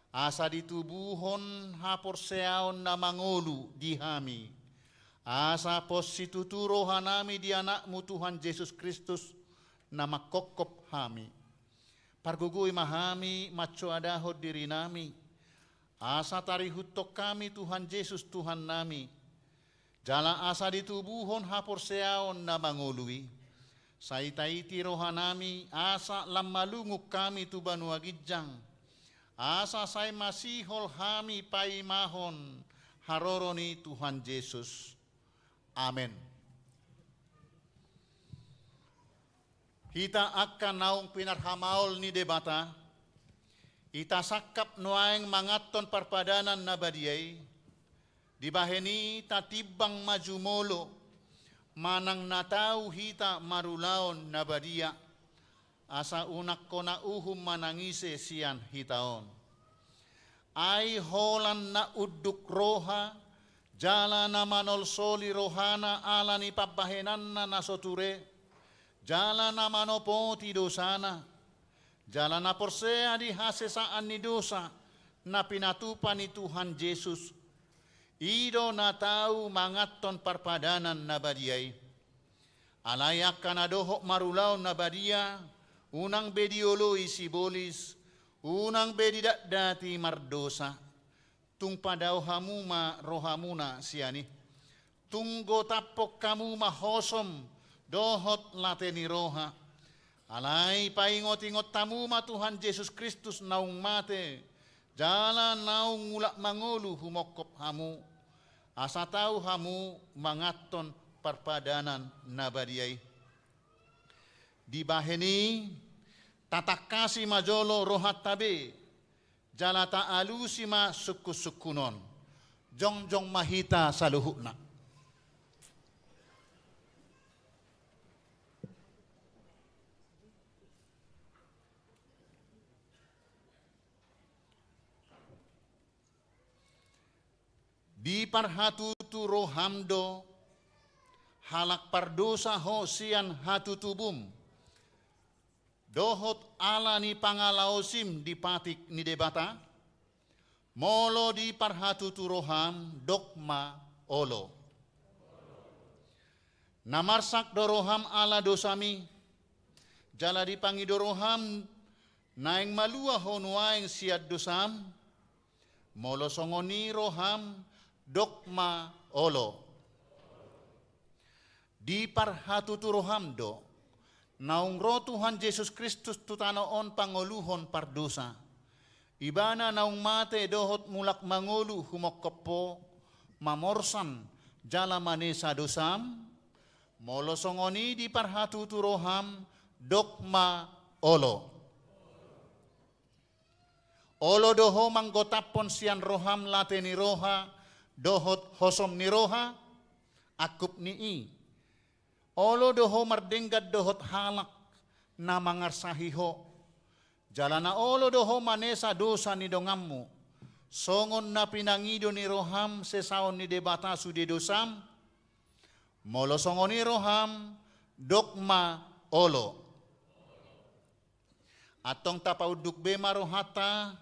Asa ditubuhon hapor seaon na mangulu di hami. Asa pos situturo hanami di anakmu Tuhan Yesus Kristus na makokop hami. Pargugui mahami maco adahod diri nami. Asa tarihutok kami Tuhan Yesus Tuhan nami. Jala asa ditubuhon hapor seaon na mangului. Saitaiti rohanami asa lamalunguk kami tu banuagidjang. Asa say masihol hami paimahon haroroni Tuhan Yesus. Amen. Hita akan naung pinarhamaol ni debata. Ita sakap nuaeng mangaton parpadanan na badiyay. Di baheni tatibang majumolo, manang natau hita marulaon na badia, asa unak ko na uhum manangise siyan hitaon. Ay holan na uduk roha, jala na manol soli rohana ala ni pabahenan na nasoture, jala na manopoti dosana, jala na porsea di hasesaan ni dosa, na pinatupan ni Tuhan Yesus. Ido na tau mangaton parpadanan na badiyay. Alayak ka na dohok marulaw na badiya, unang bediolo isibolis, unang bedidadati mardosa, tung padaw hamuma rohamuna siyani, tunggo tapok kamu mahosom, dohot lateni roha, alay paingot-ingot tamuma Tuhan Yesus Kristus naung mate, jala naung ulak mangulu humokop hamu, asa tahu hamu mangaton parpadanan na badiyay. Di baheni tatak kasi majolo rohat tabe, jala ta'alu sima sukus-sukunon, jong-jong mahita sa luhukna. Di parhatutu rohamdo, halak pardosa ho sian hatutubum, dohot ala ni pangalaosim di patik ni debata, molo di parhatutu roham dokma olo. Namarsak doroham ala dosami, jala di pangidoroham naing malua honuaing siad dosam, molo songoni roham dokma olo. Di parhatutu rohamdo, naung ro Tuhan Yesus Kristus tutanoon pangoluhon pardosa. Ibana naung mate dohot mulak mangulu humokopo, mamorsan jala manesa dosam, molo songoni di parhatutu roham dokma olo. Olo doho manggotapon sian roham lateni roha, dohot hosom ni roha, akup ni i. Olo doho mardenggat dohot halak, na mangarsahiho. Jalana olo doho manesa dosa ni dongammu. Songon na pinangido ni roham sesaon ni debata sudi dosam. Molo songon ni roham, dokma olo. Atong tapauduk bema rohata,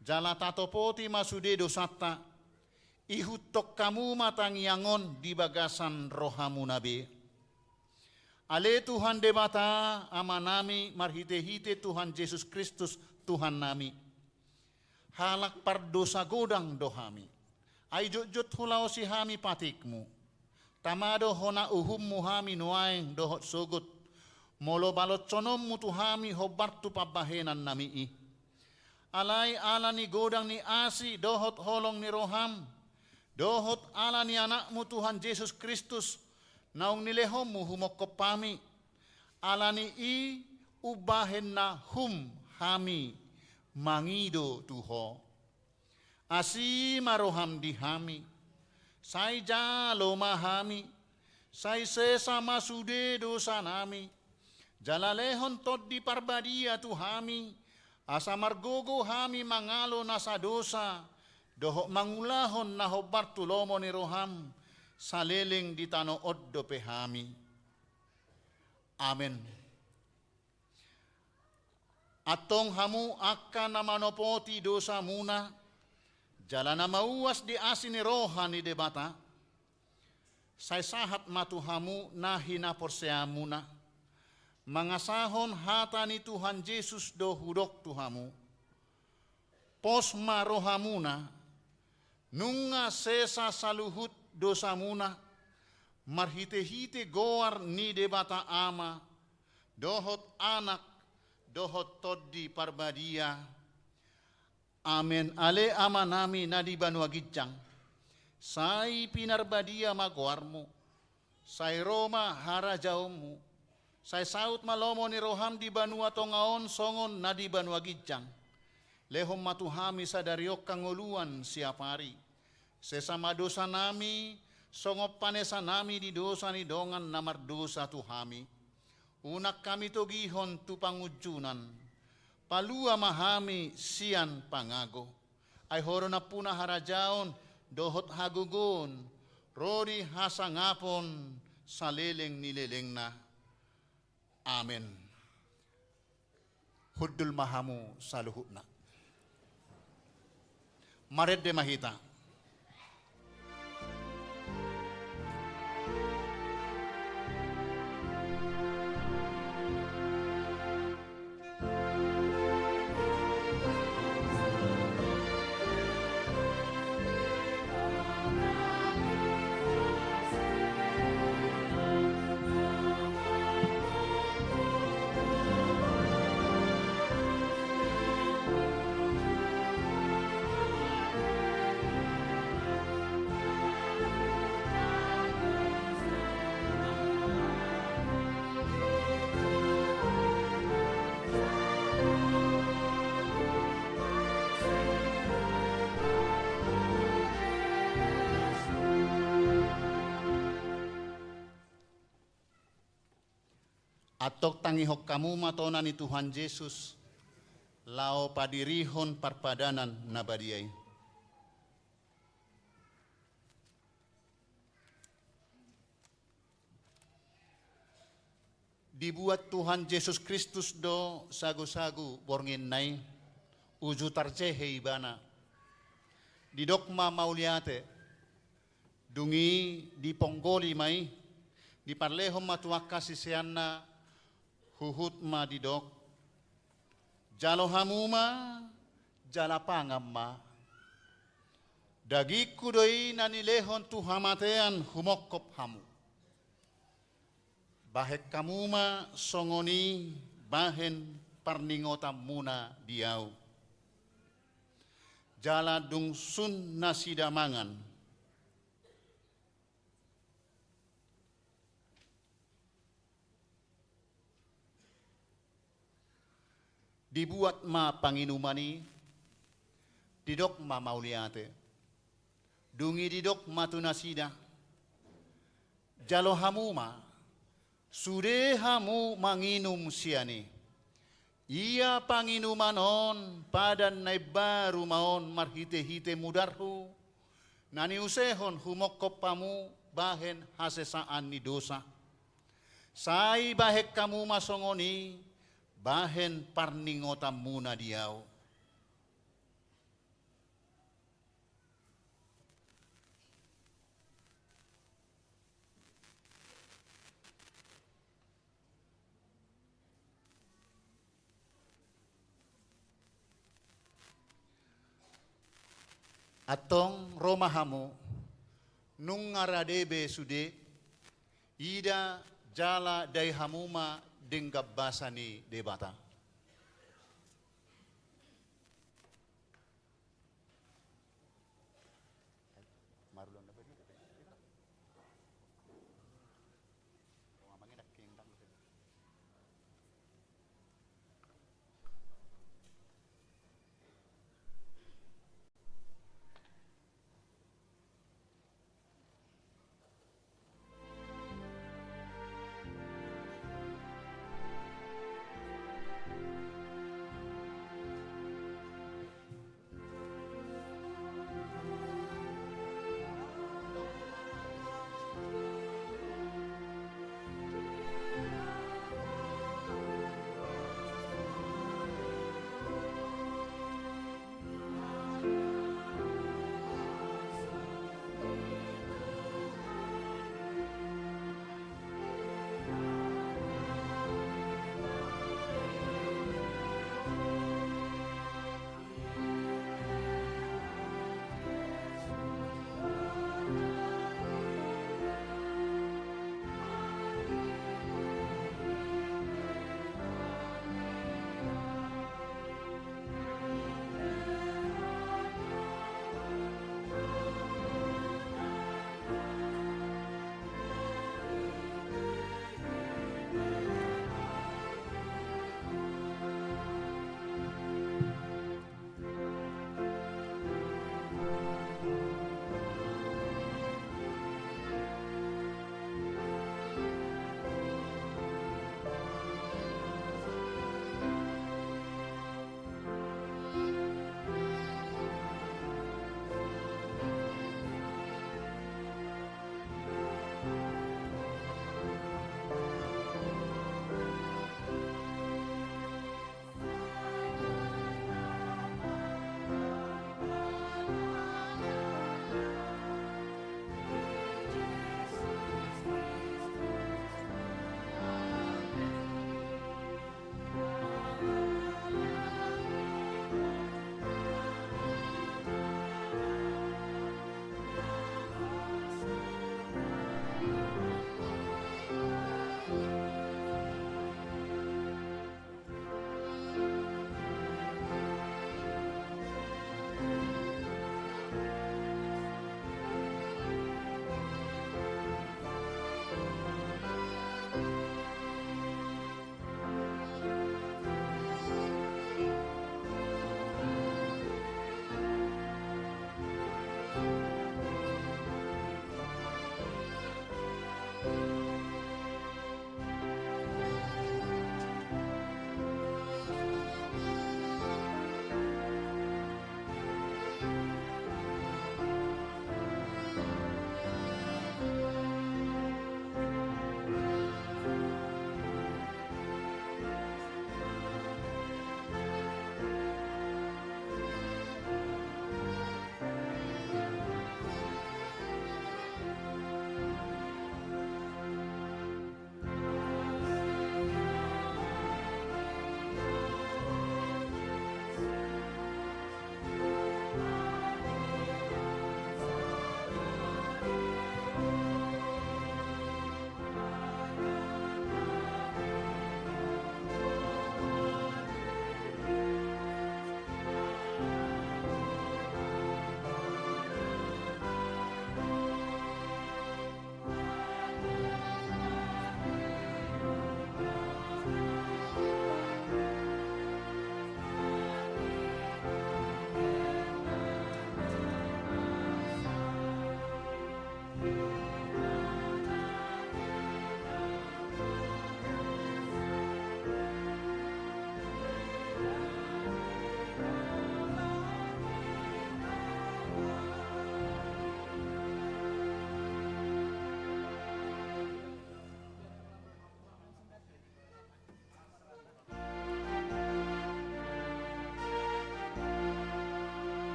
jala tatopoti masude dosata, ihutok kamu matang yangon di bagasan rohamu nabi. Ale Tuhan debata amanami marhite-hite Tuhan Yesus Kristus Tuhan nami. Halak pardosa godang dohami. Ay jot hulau si hami patikmu. Tamado hona uhum muhami nuaeng dohot sogot. Molo balot sonom mutuhami hobartu pabahenan nami i. Alay ala ni godang ni asi dohot holong ni roham. Dohot ala ni anakmu Tuhan Yesus Kristus, naung nilehom humokop pami, ala ni i ubahen na hami mangido tuho. Asi maroham dihami, sai jalo mahami, sai sesama sude dosa nami, jalalehon tod di parbadia tuhami, asa margogo hami mangalo nasa dosa, doho mangulahon na hobartulomo ni roham, saleleng di tano oddo pehami. Amen. Atong hamu akan namanopoti dosa muna, jalan mauas di asini roha ni debata, say sahat matuhamu nahina porseamuna, mangasahon hata ni Tuhan Yesus do hudok tuhamu, posma rohamuna, nunga sesa saluhut dosamuna, marhite-hite goar ni debata ama, dohot anak, dohot toddi parbadia. Amen. Ale ama nami nadi banua gijang, sai pinarbadia magoarmu, sai Roma harajaumu, sai saut malomo ni roham di banua tongaon songon nadi banua gijang, lehom matuhami sadariok kangoluan siapari, sesama dosa nami, songop panesa nami di dosa ni dongan namar dosa tuhami, unak kami togihon tu pangujunan, palua mahami sian pangago, ay horo na puna harajaon, dohot hagugon, rodi hasangapon, saleleng nileleng na. Amen. Huddul mahamu saluhut na. Mared de mahita. Atok tangihok kamu matona ni Tuhan Yesus, lao padirihon parpadanan nabadiay. Dibuat Tuhan Yesus Kristus do sagu-sagu borngin nai, uju tarcehe ibana. Didokma mauliate, dungi di ponggoli mai, di parlehom matuak kasisianna, huhut ma didok, jalo hamuma, jala pangamma, dagiku doi nanilehon tuhamatean humokop hamu. Bahek kamuma songoni bahen parningota muna diau. Jala dungsun nasidamangan. Dibuat ma panginumani, didok ma mauliate, dungi didok ma tunasida, jalo hamuma, sude hamu manginum siani, ia panginumanon padan nai baru maon marhite-hite mudarhu, nani usehon humokop pamu bahen hasesaan ni dosa, sai bahek kamu masongoni, bahen parningota muna diau. Atong romahamu nung ngaradebe sude ida jala dai hamuma denggap basani debata.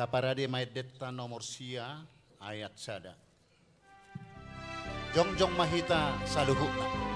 Taparade maedetta nomor sia ayat sada. Jongjong mahita saluhukna.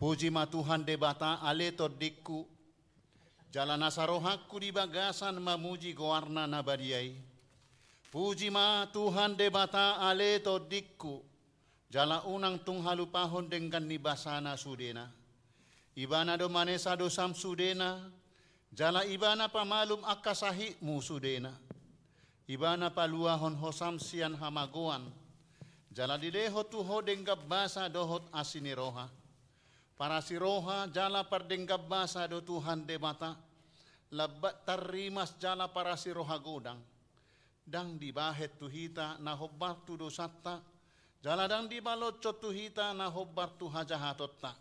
Puji ma Tuhan debata ale todikku, jalan asarohakku di bagasan mamuji goarna nabadiai. Puji ma Tuhan debata ale todikku, jala unang tung halupahon dengan nibasana sudena. Ibana do manesa do sam sudena, jala ibana pamalum akasahi mu sudena. Ibana paluahon hosam sian hamagoan, jala dideho tuho denggab basa dohot asiniroha. Para siroha jala pardenggab basa do Tuhan de mata, labat tarimas jala para siroha godang. Dang dibahet tuhita na hobbar tu dosatta, jala dang dibalot tuhita na hobbar tu hajahatotta.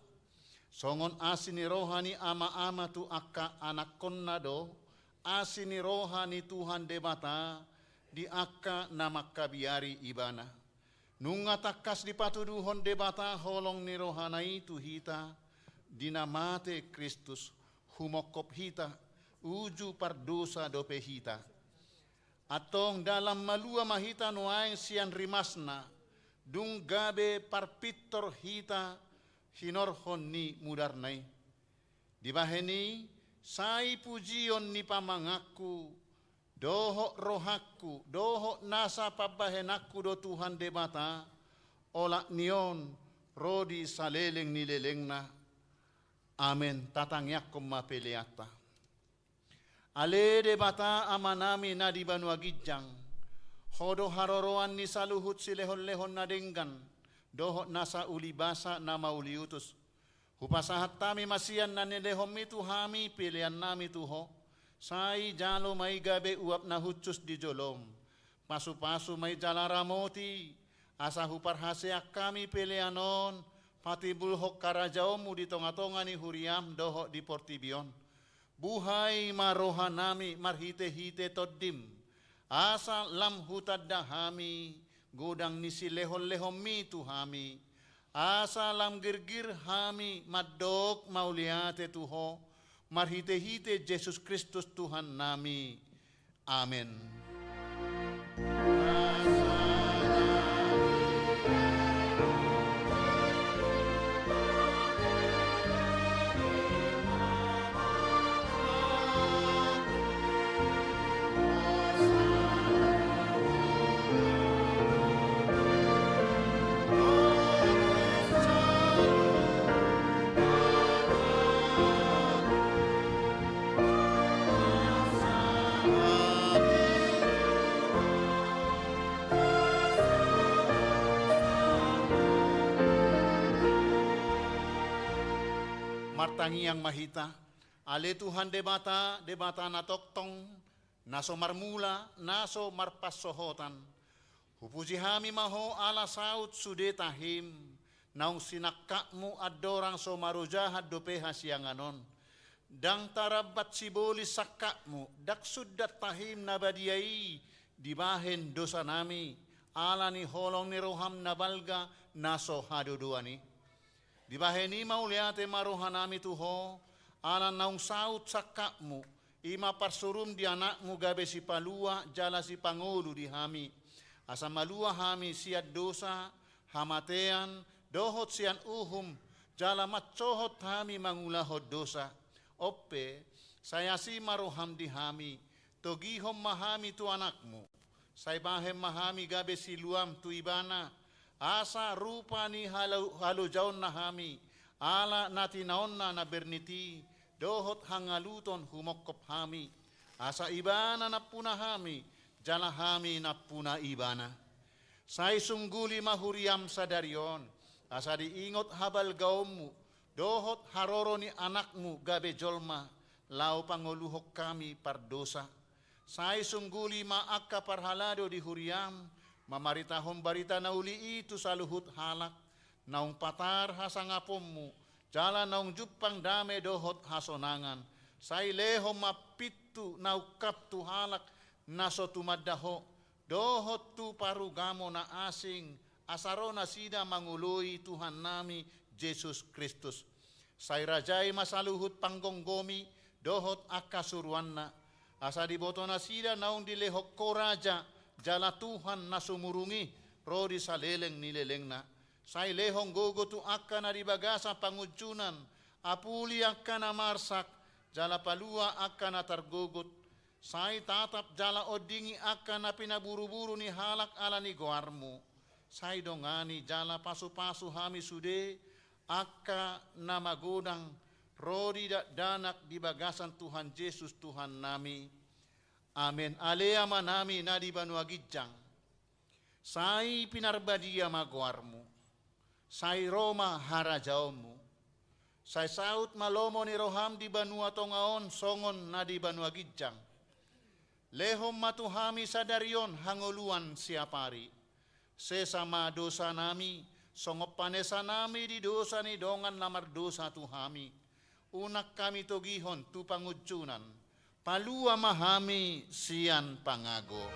Songon asini rohani ama-ama tu akka anak konna do, asini rohani Tuhan de mata, di akka na makkabiari ibana. Nunga takas di patuduhon debata holong ni rohanai tuhita dinamate Kristus humokop hita uju pardosa dope hita. Atong dalam malua mahita nuaeng sian rimasna dung gabe parpitor hita hinorhon ni mudarnai. Dibaheni sai pujion ni pamangaku dohok rohaku, dohok nasa pabahenaku do Tuhan debata, olak nion rodi saleleng nilelengna. Amen. Tatangyak mapeleata. Ale debata amanami na di banua gijang, hodo haroroan ni saluhut silehon-lehon na denggan, dohok nasa ulibasa na mauliutus. Hupasahat tami masian na nilehom itu hami pilihan nami tuho. Sai jalo may gabe uap na hutsus di jolom. Pasu-pasu may jala ramoti. Asa huparhaseak kami peleanon. Pati bulhok karajaomu di tonga-tonga ni huriam dohok di portibion. Buhay maroha nami marhite-hite toddim. Asa lam hutad dahami. Godang nisi lehon-lehon mi tuhami. Asa lam girgir hami madok mauliate tuho. Marhite-hite Yesus Kristus Tuhan nami. Amin. Martangi yang mahita, ale Tuhan debata na toktong, naso marmula, naso marpasohotan. Hupuji hami maho ala saut sude tahim, naung sinakakmu adorang so marujahat dopeha sianganon. Dang tarabat siboli sakakmu, dak sudat tahim nabadiai, dibahen dosa nami, ala ni holong ni roham nabalga, naso haduduani. Dibaheni mauliate marohanami tuho, ala naung saut sakakmu, ima parsurum di anakmu gabe si palua, jala si pangolu di hami. Asa malua hami siat dosa, hamatean, dohot sian uhum, jala matcohot hami mangulahot dosa. Oppe, saya si maroham di hami, togihom mahami tu anakmu, Say bahem mahami gabe siluam tu ibana. Asa rupa ni halu jaon na hami. Ala natinaon na berniti. Dohot hangaluton humokop hami. Asa ibana na puna hami. Jala hami na puna ibana. Say sungguli mahuriam sa daryon. Asa diingot habal gaommu. Dohot haroro ni anakmu gabe jolma. Lau pangoluhok kami pardosa. Say sungguli maaka parhalado di huriam, mamaritahom barita na uli itu sa luhut halak, naung patar hasangapommu, jala naung jupang dame dohot hasonangan, say lehom mapitu naukap tu halak, naso tumadaho, dohot tu parugamo na asing, asaro na sida mangului Tuhan nami, Jesus Kristus. Say rajay masaluhut panggonggomi, dohot akasuruanna, asa diboto na sida naung dilehok koraja, jala Tuhan na sumurungi, rodi sa leleng nileleng na. Say lehong gogo tu akka na dibagasa pangujunan, apuli akka na marsak, jala palua akka na targogot. Say tatap jala odingi akka na pinaburu-buru ni halak ala ni goarmu. Say dongani jala pasu-pasu hami sude, akka na magodang, rodi danak di bagasan Tuhan Yesus Tuhan nami. Amen. Aleama nami na di banuagidjang. Say pinarbadia maguarmu. Say Roma harajaomu. Say saut malomo ni roham di banua tongaon songon na di banuagidjang. Lehom matuhami sadaryon hangoluan siapari. Sesama dosa nami, songop panesa nami di dosa ni dongan lamar dosa tuhami. Unak kami togihon tu pangudjunan, palua mahami sian pangago.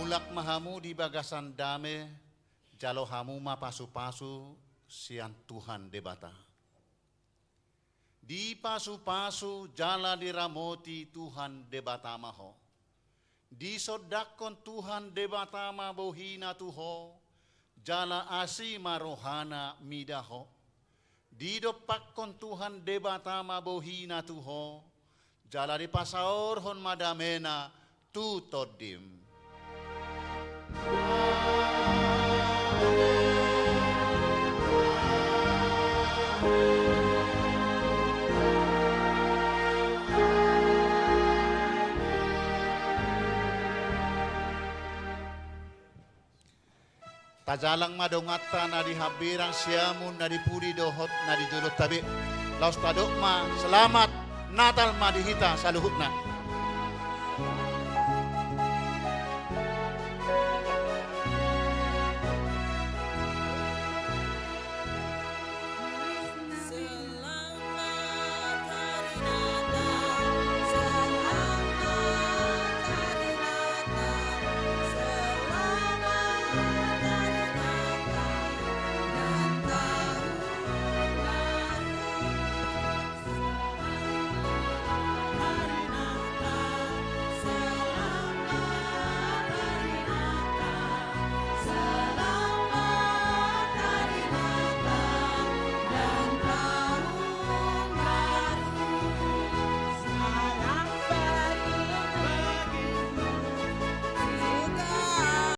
Mulak mahamu di bagasan dame, jalo hamu ma pasu-pasu sian Tuhan debata. Di pasu-pasu jala diramoti Tuhan debata maho. Di sodakon Tuhan debata ma bohina tuho, jala asi marohana midaho. Di dopakon Tuhan debata ma bohina tuho, jala di pasaor hon madamena tu todim. Tajalang madongata na dihabirang siamun na dipuri dohot na dijulot tabi. Laos tadok ma selamat Natal madihita sa luhut na.